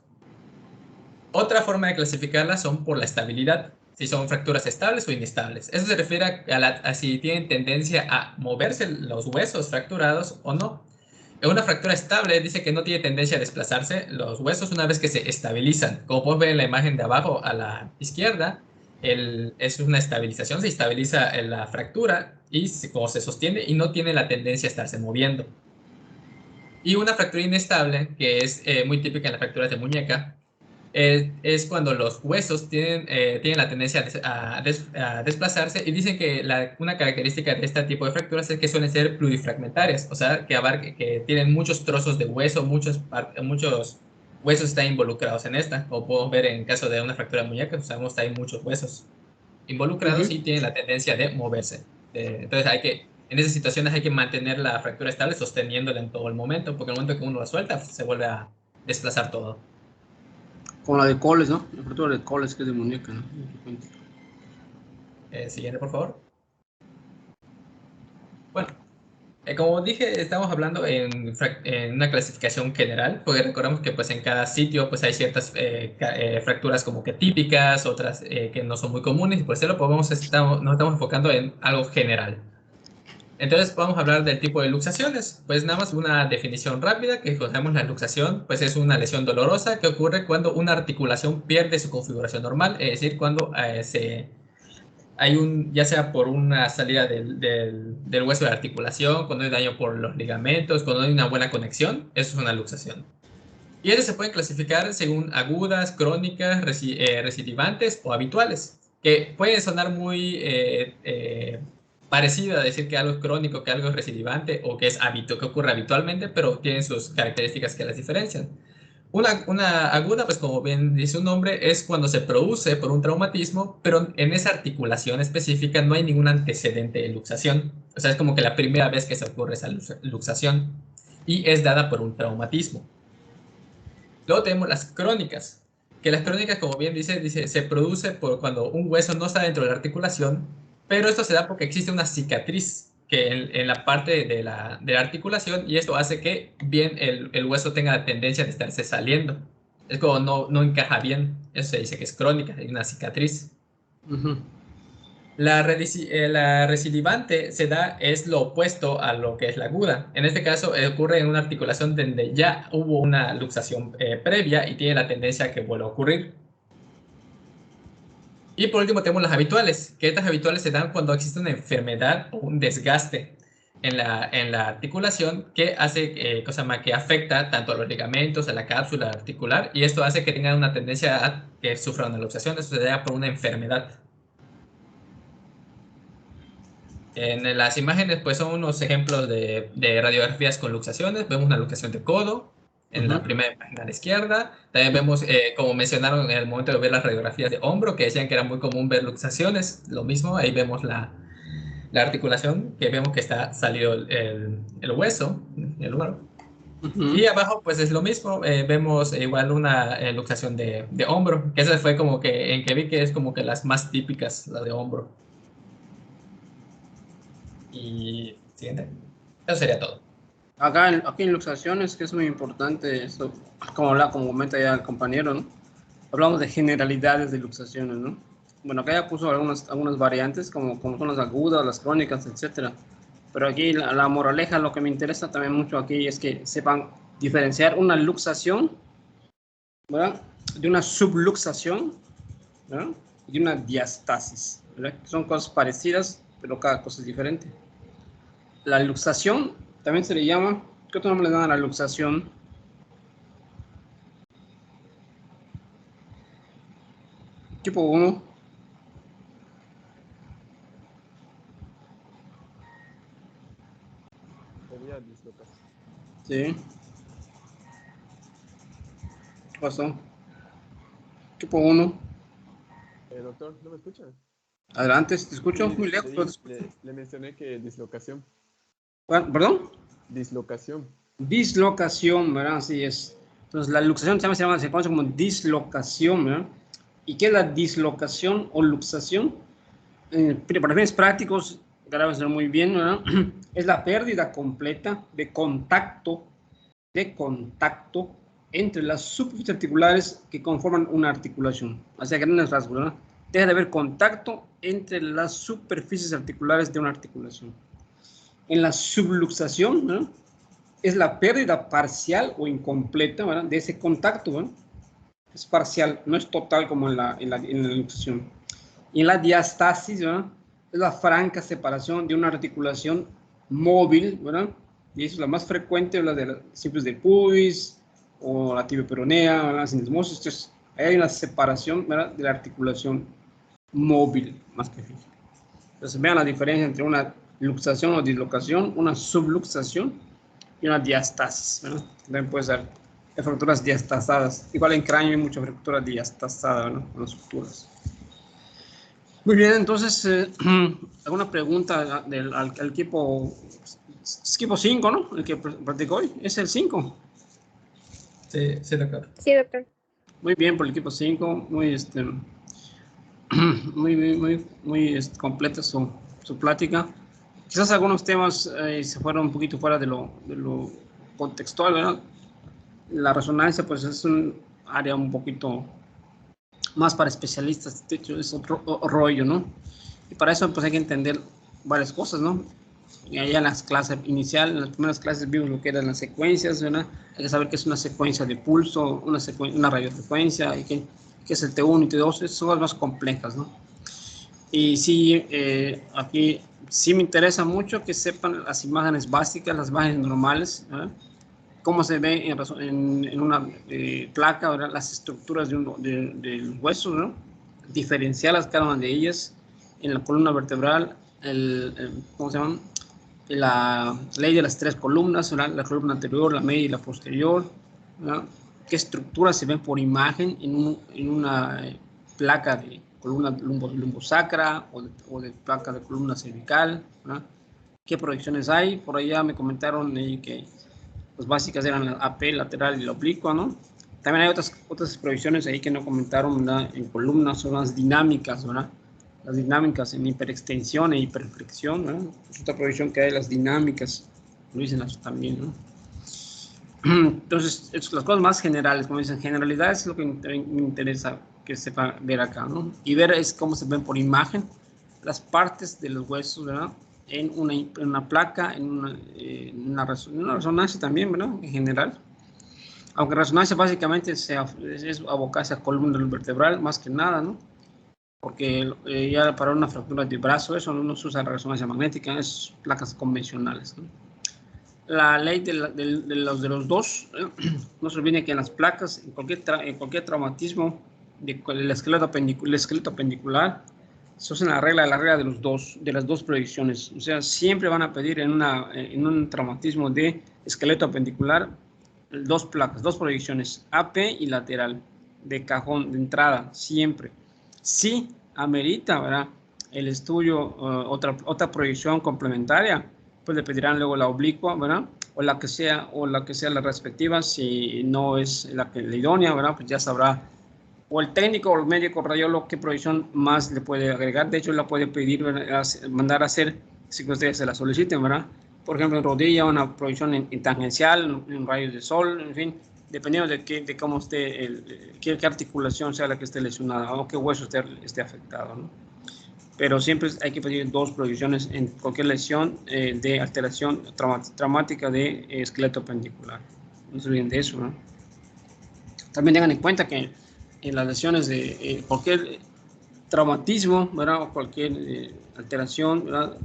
Otra forma de clasificarlas son por la estabilidad, si son fracturas estables o inestables. Eso se refiere a si tienen tendencia a moverse los huesos fracturados o no. En una fractura estable dice que no tiene tendencia a desplazarse los huesos una vez que se estabilizan. Como puedes ver en la imagen de abajo a la izquierda, es una estabilización, se estabiliza la fractura y como se sostiene y no tiene la tendencia a estarse moviendo. Y una fractura inestable, que es muy típica en las fracturas de muñeca, es cuando los huesos tienen la tendencia a desplazarse, y dicen que una característica de este tipo de fracturas es que suelen ser plurifragmentarias, o sea, que tienen muchos trozos de hueso, muchos huesos están involucrados en esta. Como podemos ver en caso de una fractura de muñeca, pues sabemos que hay muchos huesos involucrados y tienen la tendencia de moverse. Entonces en esas situaciones hay que mantener la fractura estable sosteniéndola en todo el momento, porque en el momento que uno la suelta, pues, se vuelve a desplazar todo. Como la de Coles, ¿no? La fractura de Coles, que es de muñeca, ¿no? Siguiente, por favor. Bueno, como dije, estamos hablando en una clasificación general, porque recordamos que pues, en cada sitio pues, hay ciertas fracturas como que típicas, otras que no son muy comunes, y por eso nos estamos enfocando en algo general. Entonces vamos a hablar del tipo de luxaciones. Pues nada más una definición rápida, que conocemos la luxación, pues es una lesión dolorosa que ocurre cuando una articulación pierde su configuración normal, es decir, cuando ya sea por una salida del hueso de la articulación, cuando hay daño por los ligamentos, cuando hay una buena conexión, eso es una luxación. Y estas se pueden clasificar según agudas, crónicas, recidivantes o habituales, que pueden sonar muy parecido a decir que algo es crónico, que algo es recidivante o que que ocurre habitualmente, pero tienen sus características que las diferencian. Una aguda, pues como bien dice su nombre, es cuando se produce por un traumatismo, pero en esa articulación específica no hay ningún antecedente de luxación. O sea, es como que la primera vez que se ocurre esa luxación y es dada por un traumatismo. Luego tenemos las crónicas, que las crónicas, como bien dice se produce por cuando un hueso no está dentro de la articulación, pero esto se da porque existe una cicatriz en la parte de la articulación, y esto hace que bien el hueso tenga la tendencia de estarse saliendo. Es como no encaja bien, eso se dice que es crónica, hay una cicatriz. La recidivante es lo opuesto a lo que es la aguda. En este caso ocurre en una articulación donde ya hubo una luxación previa y tiene la tendencia a que vuelva a ocurrir. Y por último tenemos las habituales, que estas habituales se dan cuando existe una enfermedad o un desgaste en la articulación que hace que afecta tanto a los ligamentos, a la cápsula articular, y esto hace que tengan una tendencia a que sufra una luxación. Eso se da por una enfermedad. En las imágenes pues son unos ejemplos de radiografías con luxaciones. Vemos una luxación de codo en la primera página a la izquierda. También vemos, como mencionaron en el momento de ver las radiografías de hombro, que decían que era muy común ver luxaciones. Lo mismo, ahí vemos la articulación, que vemos que está salido el hueso, el lugar. Y abajo pues es lo mismo, vemos igual una luxación de hombro, que esa fue como que vi que es como que las más típicas, la de hombro. Y siguiente. Eso sería todo. Aquí en luxaciones, que es muy importante, esto, como comenta ya el compañero, ¿no? Hablamos de generalidades de luxaciones, ¿no? Bueno, acá ya puso algunas variantes, como son las agudas, las crónicas, etc. Pero aquí la moraleja, lo que me interesa también mucho aquí es que sepan diferenciar una luxación, ¿verdad?, de una subluxación, ¿verdad?, y de una diastasis, ¿verdad? Son cosas parecidas, pero cada cosa es diferente. La luxación también se le llama, ¿qué otro nombre le dan a la luxación? Tipo 1. Sería dislocación. Sí. ¿Qué pasó? Tipo 1. Doctor, ¿no me escucha? Adelante, te escucho Sí, muy lejos. Pero te escucho. le mencioné que dislocación. ¿Perdón? Dislocación. Dislocación, ¿verdad? Así es. Entonces, la luxación se conoce como dislocación, ¿verdad? ¿Y qué es la dislocación o luxación? Para fines prácticos, grábense muy bien, ¿verdad? Es la pérdida completa de contacto entre las superficies articulares que conforman una articulación. O sea, grandes rasgos, ¿verdad? Deja de haber contacto entre las superficies articulares de una articulación. En la subluxación, ¿verdad?, es la pérdida parcial o incompleta, ¿verdad?, de ese contacto, ¿verdad? Es parcial, no es total como en la luxación. Y en la diastasis, ¿verdad?, es la franca separación de una articulación móvil, ¿verdad? Y eso es la más frecuente, la de los simples de pubis o la tibia peronea, la sinesmosis. Entonces, ahí hay una separación, ¿verdad?, de la articulación móvil más que fija. Entonces, vean la diferencia entre una luxación o dislocación, una subluxación y una diastasis, ¿verdad? También puede ser fracturas diastasadas. Igual en cráneo hay mucha fractura diastasada, ¿no?, con las suturas. Muy bien, entonces, ¿alguna pregunta al equipo 5, ¿no? El que practicó hoy, es el 5. Sí, sí, doctor. Sí, doctor. Muy bien, por el equipo 5, muy completa su plática. Quizás algunos temas se fueron un poquito fuera de lo contextual, ¿verdad? La resonancia, pues, es un área un poquito más para especialistas, de hecho, es otro rollo, ¿no? Y para eso, pues, hay que entender varias cosas, ¿no? Y allá en las clases iniciales, en las primeras clases vimos lo que eran las secuencias, ¿verdad? Hay que saber qué es una secuencia de pulso, una radiofrecuencia, y qué es el T1 y T2, son cosas más complejas, ¿no? Y sí, aquí sí me interesa mucho que sepan las imágenes básicas, las imágenes normales, ¿verdad?, cómo se ve en una placa, ¿verdad?, las estructuras de los huesos, ¿no?, diferenciarlas cada una de ellas, en la columna vertebral, ¿cómo se llama?, la ley de las 3 columnas, ¿verdad?, la columna anterior, la media y la posterior, ¿verdad?, qué estructuras se ven por imagen en una placa de columna lumbosacra o de placa de columna cervical, ¿verdad?, qué proyecciones hay. Por allá me comentaron que las básicas eran la AP, lateral y la oblicua, ¿no? También hay otras proyecciones ahí que no comentaron, ¿verdad?, en columnas, son las dinámicas, ¿verdad?, las dinámicas en hiperextensión e hiperflexión, ¿verdad? Es otra proyección que hay, las dinámicas, lo dicen también, ¿no? Entonces, las cosas más generales, como dicen, generalidades es lo que me interesa que sepa ver acá, ¿no? Y ver es cómo se ven por imagen las partes de los huesos, ¿verdad?, en una placa, en una resonancia también, ¿verdad?, en general. Aunque resonancia básicamente es abocarse a columna vertebral, más que nada, ¿no? Porque ya para una fractura de brazo, eso no se usa resonancia magnética, es placas convencionales, ¿no? La ley de los dos, no se olvide que en las placas, en cualquier traumatismo del esqueleto pendicular, se usa la regla de las dos proyecciones. O sea, siempre van a pedir en un traumatismo de esqueleto pendicular 2 placas, 2 proyecciones, AP y lateral, de cajón, de entrada, siempre. Si amerita, ¿verdad?, el estudio, otra proyección complementaria, pues le pedirán luego la oblicua, ¿verdad?, o la que sea la respectiva. Si no es la idónea, ¿verdad?, pues ya sabrá o el técnico o el médico radiólogo qué proyección más le puede agregar. De hecho, la puede pedir, mandar a hacer, si ustedes se la soliciten, ¿verdad? Por ejemplo, en rodilla, una proyección en tangencial, en rayos de sol, en fin, dependiendo de cómo esté, qué articulación sea la que esté lesionada o qué hueso esté afectado, ¿no? pero siempre hay que pedir 2 proyecciones en cualquier lesión de alteración traumática de esqueleto appendicular. No se olviden de eso, ¿no? También tengan en cuenta que en las lesiones de cualquier traumatismo, ¿verdad? O cualquier alteración, ¿verdad?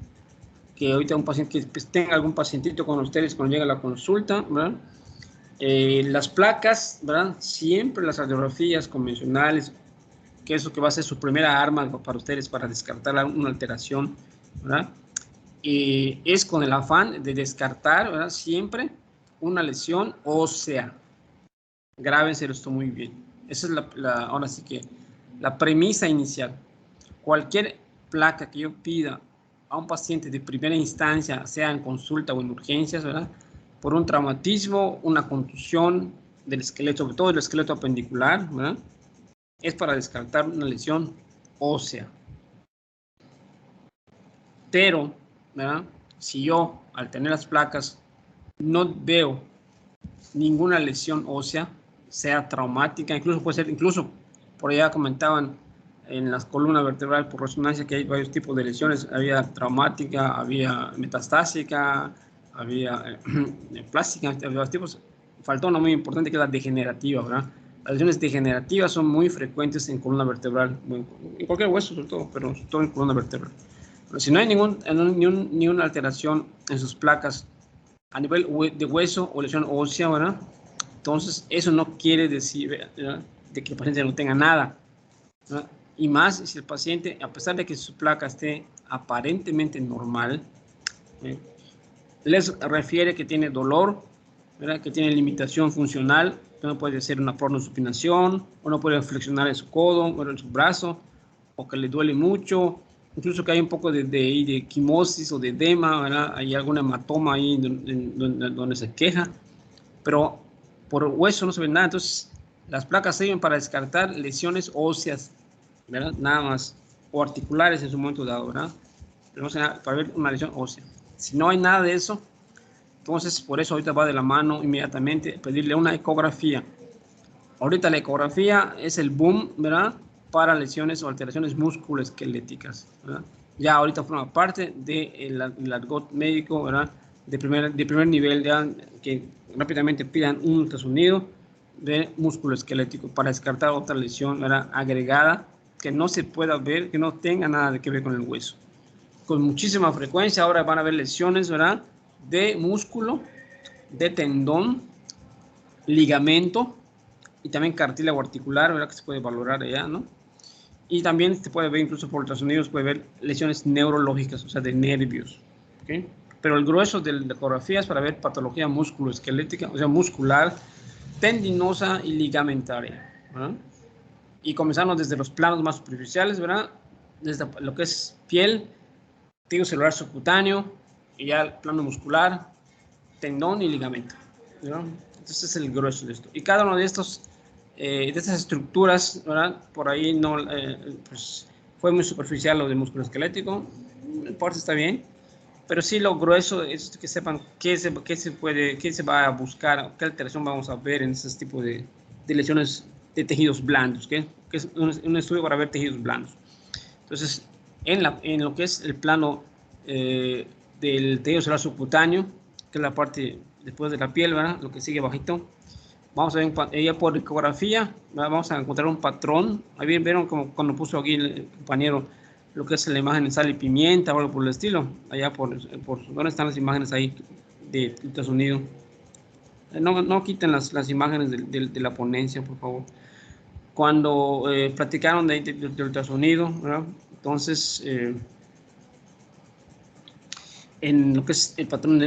Que ahorita un paciente, que tenga algún pacientito con ustedes cuando llega a la consulta, ¿verdad? Las placas, ¿verdad? Siempre las radiografías convencionales, que eso que va a ser su primera arma para ustedes para descartar una alteración, ¿verdad? Es con el afán de descartar, ¿verdad? Siempre una lesión ósea. Grábense esto muy bien. Esa es ahora sí que la premisa inicial. Cualquier placa que yo pida a un paciente de primera instancia, sea en consulta o en urgencias, ¿verdad? Por un traumatismo, una contusión del esqueleto, sobre todo el esqueleto apendicular, ¿verdad? Es para descartar una lesión ósea. Pero, ¿verdad? Si yo, al tener las placas, no veo ninguna lesión ósea, sea traumática, incluso puede ser, incluso por allá comentaban en las columnas vertebrales por resonancia que hay varios tipos de lesiones, había traumática, había metastásica, había plástica, había varios tipos. Faltó una muy importante que es la degenerativa, ¿verdad? Las lesiones degenerativas son muy frecuentes en columna vertebral, en cualquier hueso sobre todo, pero sobre todo en columna vertebral. Pero si no hay ninguna alteración en sus placas a nivel de hueso o lesión ósea, ¿verdad? Entonces, eso no quiere decir, ¿verdad?, de que el paciente no tenga nada, ¿verdad? Y más si el paciente, a pesar de que su placa esté aparentemente normal, les refiere que tiene dolor, ¿verdad?, que tiene limitación funcional, que no puede hacer una pronosupinación, o no puede flexionar en su codo o en su brazo, o que le duele mucho, incluso que hay un poco de quimosis o de edema, ¿verdad? Hay algún hematoma ahí donde se queja, pero por hueso no se ve nada. Entonces, las placas sirven para descartar lesiones óseas, ¿verdad? Nada más, o articulares en su momento dado, ¿verdad? Pero para ver una lesión ósea. Si no hay nada de eso, entonces por eso ahorita va de la mano inmediatamente pedirle una ecografía. Ahorita la ecografía es el boom, ¿verdad?, para lesiones o alteraciones musculoesqueléticas, ¿verdad? Ya ahorita forma parte del argot médico, ¿verdad?, de primer nivel, ya, que rápidamente pidan un ultrasonido de músculo esquelético para descartar otra lesión, ¿verdad?, agregada que no se pueda ver, que no tenga nada que ver con el hueso. Con muchísima frecuencia ahora van a haber lesiones, ¿verdad?, de músculo, de tendón, ligamento y también cartílago articular, ¿verdad?, que se puede valorar allá, ¿no? Y también se puede ver, incluso por ultrasonidos, puede ver lesiones neurológicas, o sea, de nervios, ¿ok? Pero el grueso de la ecografía es para ver patología musculoesquelética, o sea, muscular, tendinosa y ligamentaria, ¿verdad? Y comenzando desde los planos más superficiales, ¿verdad?, desde lo que es piel, tejido celular subcutáneo, y ya el plano muscular, tendón y ligamento, ¿verdad? Entonces es el grueso de esto. Y cada uno de estos, de estas estructuras, ¿verdad?, por ahí no, pues fue muy superficial lo de músculo esquelético, en parte está bien, pero sí lo grueso es que sepan qué se va a buscar, qué alteración vamos a ver en ese tipo de lesiones de tejidos blandos, que es un estudio para ver tejidos blandos. Entonces, en lo que es el plano del tejido celular subcutáneo, que es la parte después de la piel, ¿verdad?, lo que sigue bajito, vamos a ver ya por ecografía, ¿verdad?, vamos a encontrar un patrón. Ahí vieron como cuando puso aquí el compañero lo que es la imagen de sal y pimienta o algo por el estilo, allá ¿dónde están las imágenes ahí de ultrasonido? No quiten las imágenes de la ponencia, por favor. Cuando platicaron de ultrasonido, ¿verdad? Entonces, en lo que es el patrón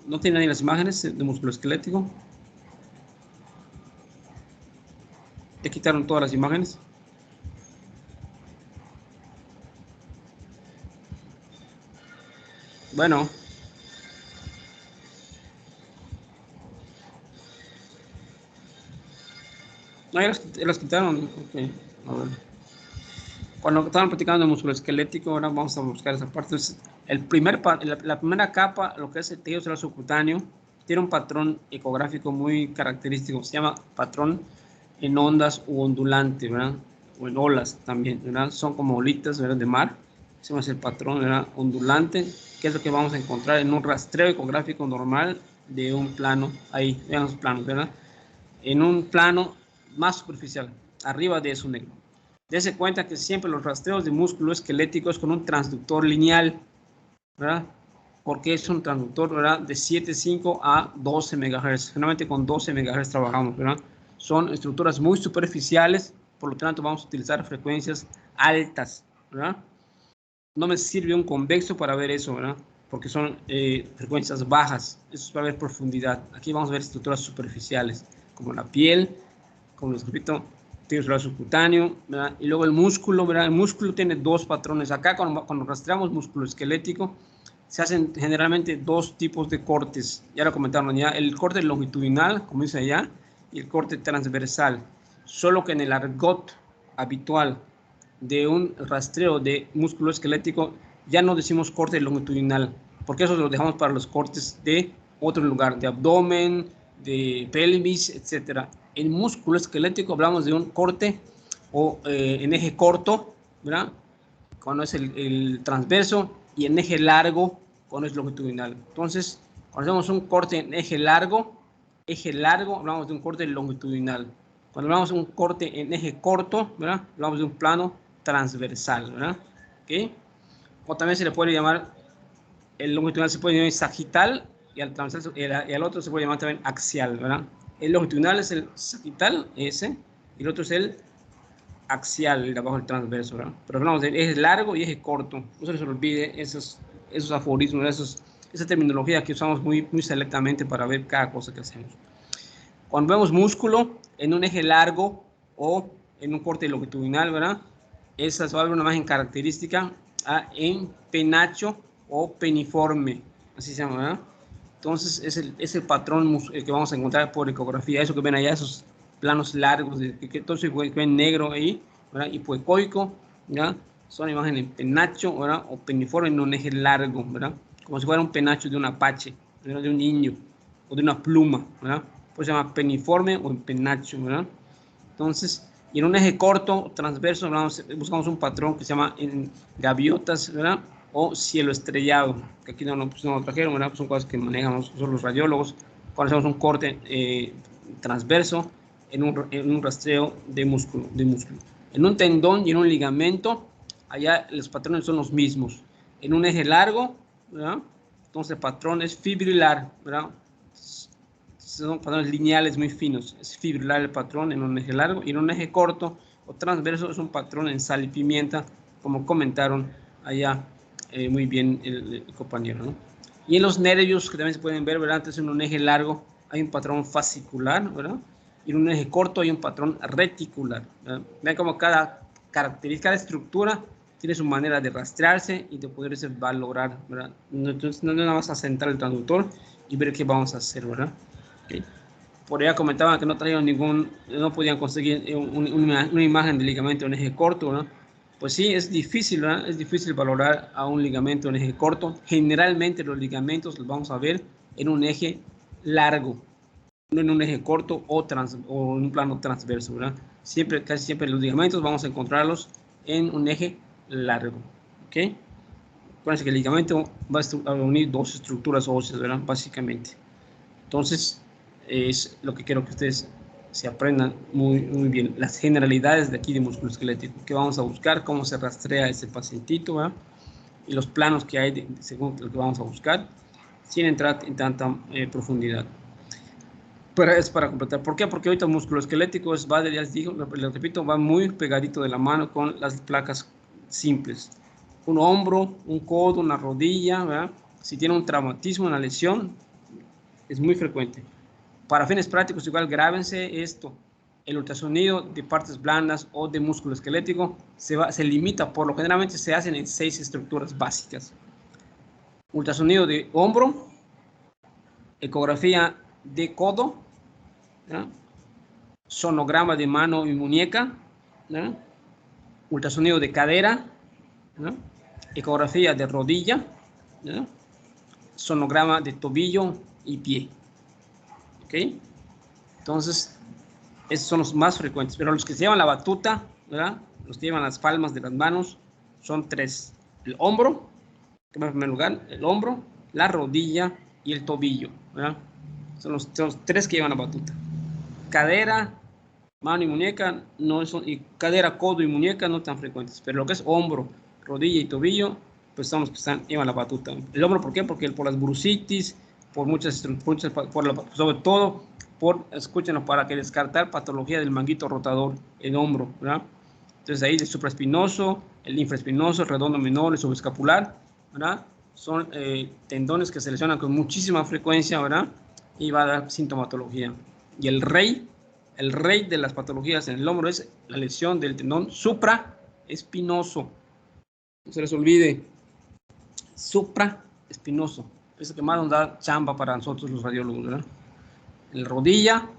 ¿no tiene nadie las imágenes de músculo esquelético? ¿Te quitaron todas las imágenes? Bueno. No, ya las quitaron. Okay. A ver. Cuando estaban platicando de músculo esquelético, ahora vamos a buscar esa parte. Entonces, la primera capa, lo que es el tejido celular subcutáneo, tiene un patrón ecográfico muy característico. Se llama patrón en ondas u ondulante, ¿verdad? o en olas también, ¿verdad? Son como olitas, ¿verdad? De mar. Ese es el patrón, ¿verdad? Ondulante, que es lo que vamos a encontrar en un rastreo ecográfico normal de un plano. Ahí, vean los planos, ¿verdad? En un plano más superficial, arriba de eso negro. Dese cuenta que siempre los rastreos de músculo esquelético es con un transductor lineal, ¿verdad? Porque es un transductor, ¿verdad? De 7.5 a 12 MHz. Generalmente con 12 MHz trabajamos, ¿verdad? Son estructuras muy superficiales, por lo tanto vamos a utilizar frecuencias altas, ¿verdad? No me sirve un convexo para ver eso, ¿verdad? Porque son frecuencias bajas. Eso es para ver profundidad. Aquí vamos a ver estructuras superficiales, como la piel, como les repito, tejido celular subcutáneo, ¿verdad? Y luego el músculo, ¿verdad? El músculo tiene dos patrones. Acá cuando rastreamos músculo esquelético, se hacen generalmente dos tipos de cortes. Ya lo comentaron ya, el corte longitudinal, como dice allá, y el corte transversal. Solo que en el argot habitual de un rastreo de músculo esquelético ya no decimos corte longitudinal, porque eso lo dejamos para los cortes de otro lugar, de abdomen, de pelvis, etcétera. En músculo esquelético hablamos de un corte o en eje corto, ¿verdad? Cuando es el transverso, y en eje largo cuando es longitudinal. Entonces, cuando hacemos un corte en eje largo, hablamos de un corte longitudinal. Cuando hablamos de un corte en eje corto, ¿verdad? Hablamos de un plano transversal, ¿verdad? ¿Okay? O también se le puede llamar, el longitudinal se puede llamar sagital, y al transversal, y al otro se puede llamar también axial, ¿verdad? El longitudinal es el sagital, ese, y el otro es el axial, el de abajo el transverso, ¿verdad? Pero hablamos de eje largo y eje corto. No se les olvide esos aforismos, esa terminología que usamos muy selectamente para ver cada cosa que hacemos. Cuando vemos músculo en un eje largo o en un corte longitudinal, ¿verdad? Esa es una imagen característica en penacho o peniforme, así se llama, ¿verdad? Entonces es el patrón que vamos a encontrar por ecografía. Eso que ven allá, esos planos largos, que todo eso que ven negro ahí, ¿verdad? Hipoecoico, ¿verdad? Son imágenes en penacho, ¿verdad? O peniforme en un eje largo, ¿verdad? Como si fuera un penacho de un apache, ¿verdad? De un niño, o de una pluma, ¿verdad? Pues se llama peniforme o en penacho, ¿verdad? Entonces, y en un eje corto, transverso, buscamos un patrón que se llama en gaviotas, ¿verdad? O cielo estrellado, que aquí no lo trajeron, ¿verdad? Pues son cosas que manejamos los radiólogos cuando hacemos un corte transverso en un rastreo de músculo. En un tendón y en un ligamento, allá los patrones son los mismos. En un eje largo, ¿verdad? Entonces el patrón es fibrilar, ¿verdad? Son patrones lineales muy finos. Es fibrilar el patrón en un eje largo, y en un eje corto o transverso es un patrón en sal y pimienta, como comentaron allá muy bien el compañero, ¿no? Y en los nervios, que también se pueden ver, ¿verdad? Entonces en un eje largo hay un patrón fascicular, ¿verdad? Y en un eje corto hay un patrón reticular, ¿verdad? Vean como cada característica, cada estructura tiene su manera de rastrearse y de poderse valorar, ¿verdad? Entonces no nada más a centrar el transductor y ver qué vamos a hacer, ¿verdad? Okay. Por allá comentaban que no traían no podían conseguir una imagen de ligamento en eje corto, ¿no? Pues sí, es difícil, ¿verdad? Es difícil valorar a un ligamento en eje corto. Generalmente los ligamentos los vamos a ver en un eje largo, no en un eje corto o en un plano transverso, ¿verdad? Casi siempre los ligamentos vamos a encontrarlos en un eje largo, ¿ok? Acuérdense que el ligamento va a unir dos estructuras óseas, ¿verdad? Básicamente. Entonces, es lo que quiero que ustedes se aprendan muy bien. Las generalidades de aquí de músculo esquelético, que vamos a buscar, cómo se rastrea ese pacientito, ¿verdad? Y los planos que hay según lo que vamos a buscar, sin entrar en tanta profundidad. Pero es para completar. ¿Por qué? Porque ahorita el músculo esquelético ya les digo, les repito, va muy pegadito de la mano con las placas simples. Un hombro, un codo, una rodilla, ¿verdad? Si tiene un traumatismo, una lesión, es muy frecuente. Para fines prácticos, igual grábense esto: el ultrasonido de partes blandas o de músculo esquelético se limita, por lo generalmente se hacen en 6 estructuras básicas: ultrasonido de hombro, ecografía de codo, ¿ya? Sonograma de mano y muñeca, ¿ya? Ultrasonido de cadera, ¿ya? Ecografía de rodilla, ¿ya? Sonograma de tobillo y pie. ¿Ok? Entonces, esos son los más frecuentes, pero los que se llaman la batuta ¿verdad? Los que llevan las palmas de las manos son 3. El hombro, que va en primer lugar, el hombro, la rodilla y el tobillo, ¿verdad? Son los 3 que llevan la batuta. Cadera, mano y muñeca, y cadera, codo y muñeca no tan frecuentes, pero lo que es hombro, rodilla y tobillo, pues son los que llevan la batuta. El hombro, ¿por qué? Porque por las bursitis, por sobre todo escúchenlo, para que descartar patología del manguito rotador, el hombro, ¿verdad? Entonces ahí el supraespinoso, el infraespinoso, el redondo menor, el subescapular, ¿verdad? Son tendones que se lesionan con muchísima frecuencia, ¿verdad? Y va a dar sintomatología. Y el rey de las patologías en el hombro es la lesión del tendón supraespinoso. No se les olvide, supraespinoso. Es el que más nos da chamba para nosotros los radiólogos, ¿verdad? La rodilla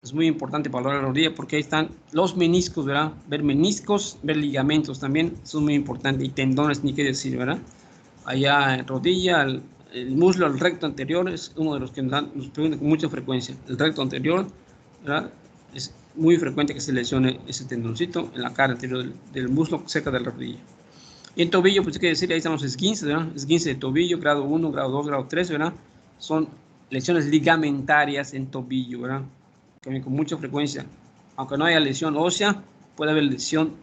es muy importante para la rodilla porque ahí están los meniscos, ¿verdad? Ver meniscos, ver ligamentos también, eso es muy importante. Y tendones, ni qué decir, ¿verdad? Allá en rodilla, el muslo, el recto anterior es uno de los que nos preguntan con mucha frecuencia. El recto anterior, ¿verdad? Es muy frecuente que se lesione ese tendoncito en la cara anterior del muslo cerca de la rodilla. Y en tobillo, pues hay que decir, ahí están los esguinces, ¿verdad? Esguince de tobillo, grado 1, grado 2, grado 3, ¿verdad? Son lesiones ligamentarias en tobillo, ¿verdad? Que con mucha frecuencia, aunque no haya lesión ósea, puede haber lesión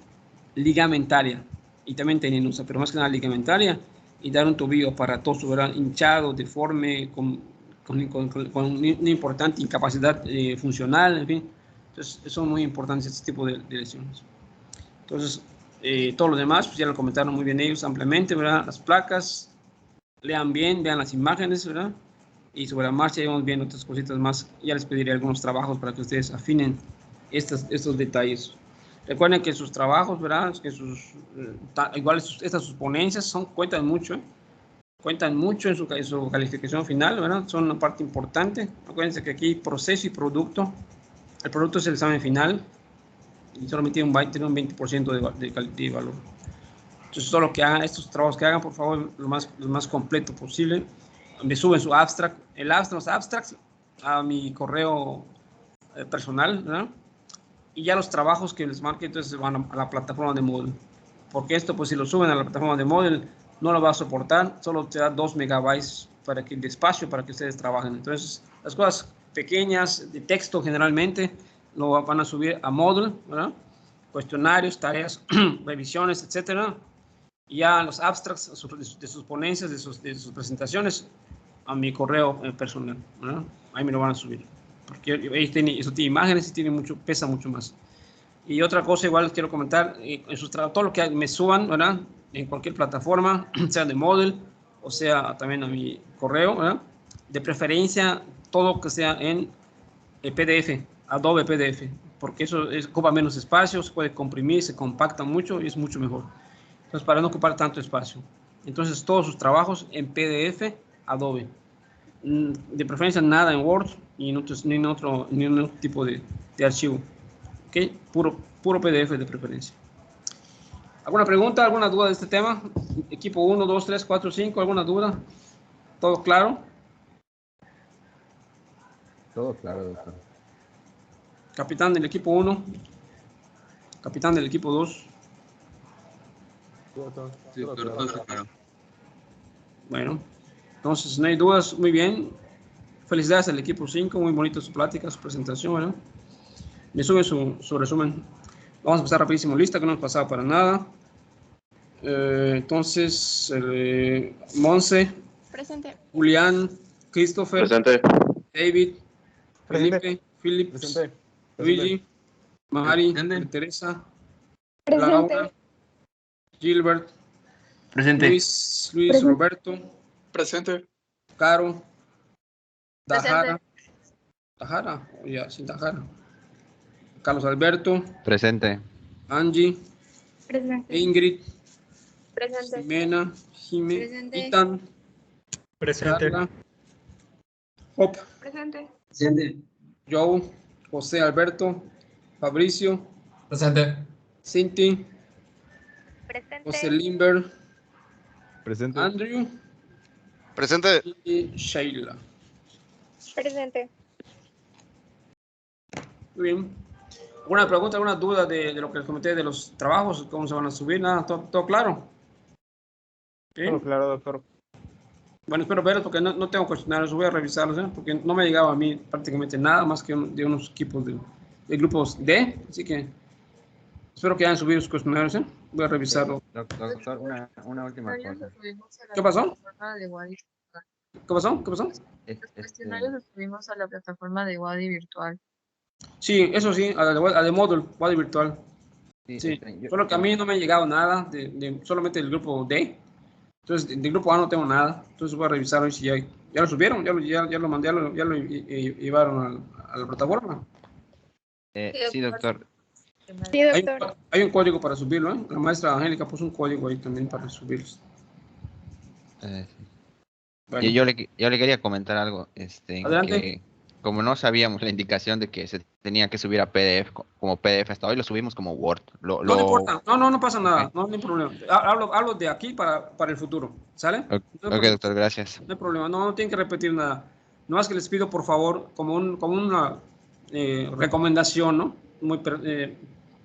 ligamentaria y también tendinosa, pero más que nada ligamentaria, y dar un tobillo aparatoso, ¿verdad? Hinchado, deforme, con una importante incapacidad funcional, en fin. Entonces, son muy importantes este tipo de lesiones. Entonces, todo lo demás, pues ya lo comentaron muy bien ellos ampliamente, ¿verdad? Las placas, lean bien, vean las imágenes, ¿verdad? Y sobre la marcha íbamos viendo otras cositas más. Ya les pediré algunos trabajos para que ustedes afinen estos detalles. Recuerden que sus trabajos, ¿verdad? Que estas ponencias cuentan mucho, ¿eh? Cuentan mucho en su calificación final, ¿verdad? Son una parte importante. Acuérdense que aquí proceso y producto. El producto es el examen final y solamente tiene un 20% de valor. Entonces, todo lo que hagan, estos trabajos que hagan, por favor, lo más completo posible. Me suben su abstract, los abstracts a mi correo personal, ¿verdad? Y ya los trabajos que les marque, entonces van a la plataforma de Moodle. Porque esto, pues si lo suben a la plataforma de Moodle, no lo va a soportar, solo te da 2 megabytes de espacio para que ustedes trabajen. Entonces, las cosas pequeñas de texto generalmente lo van a subir a Moodle, ¿verdad? Cuestionarios, tareas, revisiones, etcétera. Y ya los abstracts de sus ponencias, de sus presentaciones, a mi correo personal, ¿verdad? Ahí me lo van a subir. Porque eso tiene imágenes y pesa mucho más. Y otra cosa igual les quiero comentar, todo lo que me suban, ¿verdad? En cualquier plataforma, sea de Moodle o sea también a mi correo, ¿verdad? De preferencia, todo que sea en PDF, Adobe PDF, porque eso ocupa menos espacio, se puede comprimir, se compacta mucho y es mucho mejor. Entonces, para no ocupar tanto espacio. Entonces, todos sus trabajos en PDF, Adobe. De preferencia, nada en Word ni en otro tipo de archivo. ¿Ok? Puro PDF de preferencia. ¿Alguna pregunta, alguna duda de este tema? Equipo 1, 2, 3, 4, 5, ¿alguna duda? ¿Todo claro? Todo claro, doctor. Capitán del equipo 1. Capitán del equipo 2. Sí, todo claro. Bueno, entonces no hay dudas, muy bien. Felicidades al equipo 5, muy bonita su plática, su presentación, ¿verdad? Me sube su resumen. Vamos a pasar rapidísimo lista, que no nos pasaba para nada. Entonces, Monse. Presente. Julián, Christopher. Presente. David. Presente. Felipe. Philip. Presente. Luigi. Mari. Presente. Teresa. Presente. Laura. Gilbert. Presente. Luis. Presente. Roberto. Presente. Caro. Presente. Tajara. Ya, sin Tajara. Carlos Alberto. Presente. Angie. Presente. Ingrid. Presente. Jimena. Jimé. Presente. Itan. Presente. Carla. Hop. Presente. Joe. José Alberto. Fabricio. Presente. Cinti. Presente. José Limber. Presente. Andrew. Presente. Y Sheila. Presente. Muy bien. ¿Alguna pregunta, alguna duda de lo que les comenté de los trabajos? ¿Cómo se van a subir? Nada, todo claro. ¿Sí? Todo claro, doctor. Bueno, espero verlos porque no tengo cuestionarios, voy a revisarlos, porque no me ha llegado a mí prácticamente nada más que de unos equipos de grupos D, así que espero que hayan subido sus cuestionarios, voy a revisarlo. Doctor, una última cosa. ¿Qué pasó? ¿Qué pasó? Los cuestionarios los subimos a la plataforma de Wadi virtual. Sí, eso sí, a de Moodle, Wadi virtual. Sí, Sí, solo que a mí no me ha llegado nada, solamente del grupo D. Entonces, del grupo A no tengo nada. Entonces voy a revisar hoy si ya lo subieron, ya lo mandé, ya lo llevaron a la plataforma. Sí, doctor. Sí, doctor. Hay un código para subirlo, ¿eh? La maestra Angélica puso un código ahí también para subirlos. Sí. Bueno, Yo le quería comentar algo, Adelante. que como no sabíamos la indicación de que se tenía que subir a PDF como PDF hasta hoy, lo subimos como Word. no importa, no pasa nada, Ok. no hay problema. Hablo de aquí para el futuro, ¿sale? No hay Ok, problema. doctor, gracias. No hay problema, no tienen que repetir nada. No más que les pido, por favor, como una recomendación, ¿no?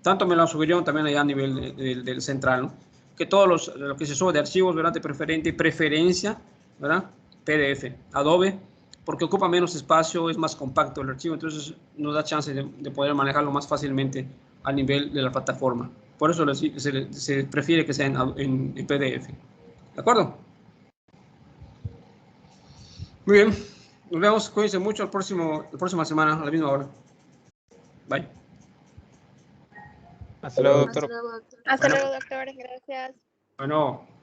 Tanto me lo subieron también allá a nivel del central, ¿no? Que lo que se sube de archivos, ¿verdad? De preferencia, ¿verdad? PDF, Adobe, porque ocupa menos espacio, es más compacto el archivo, entonces nos da chance de poder manejarlo más fácilmente a nivel de la plataforma. Por eso se prefiere que sea en PDF. ¿De acuerdo? Muy bien. Nos vemos. Cuídense mucho la próxima semana a la misma hora. Bye. Hasta luego, doctor. Hasta luego, doctor. Hasta Bueno. luego, doctor. Gracias. Bueno.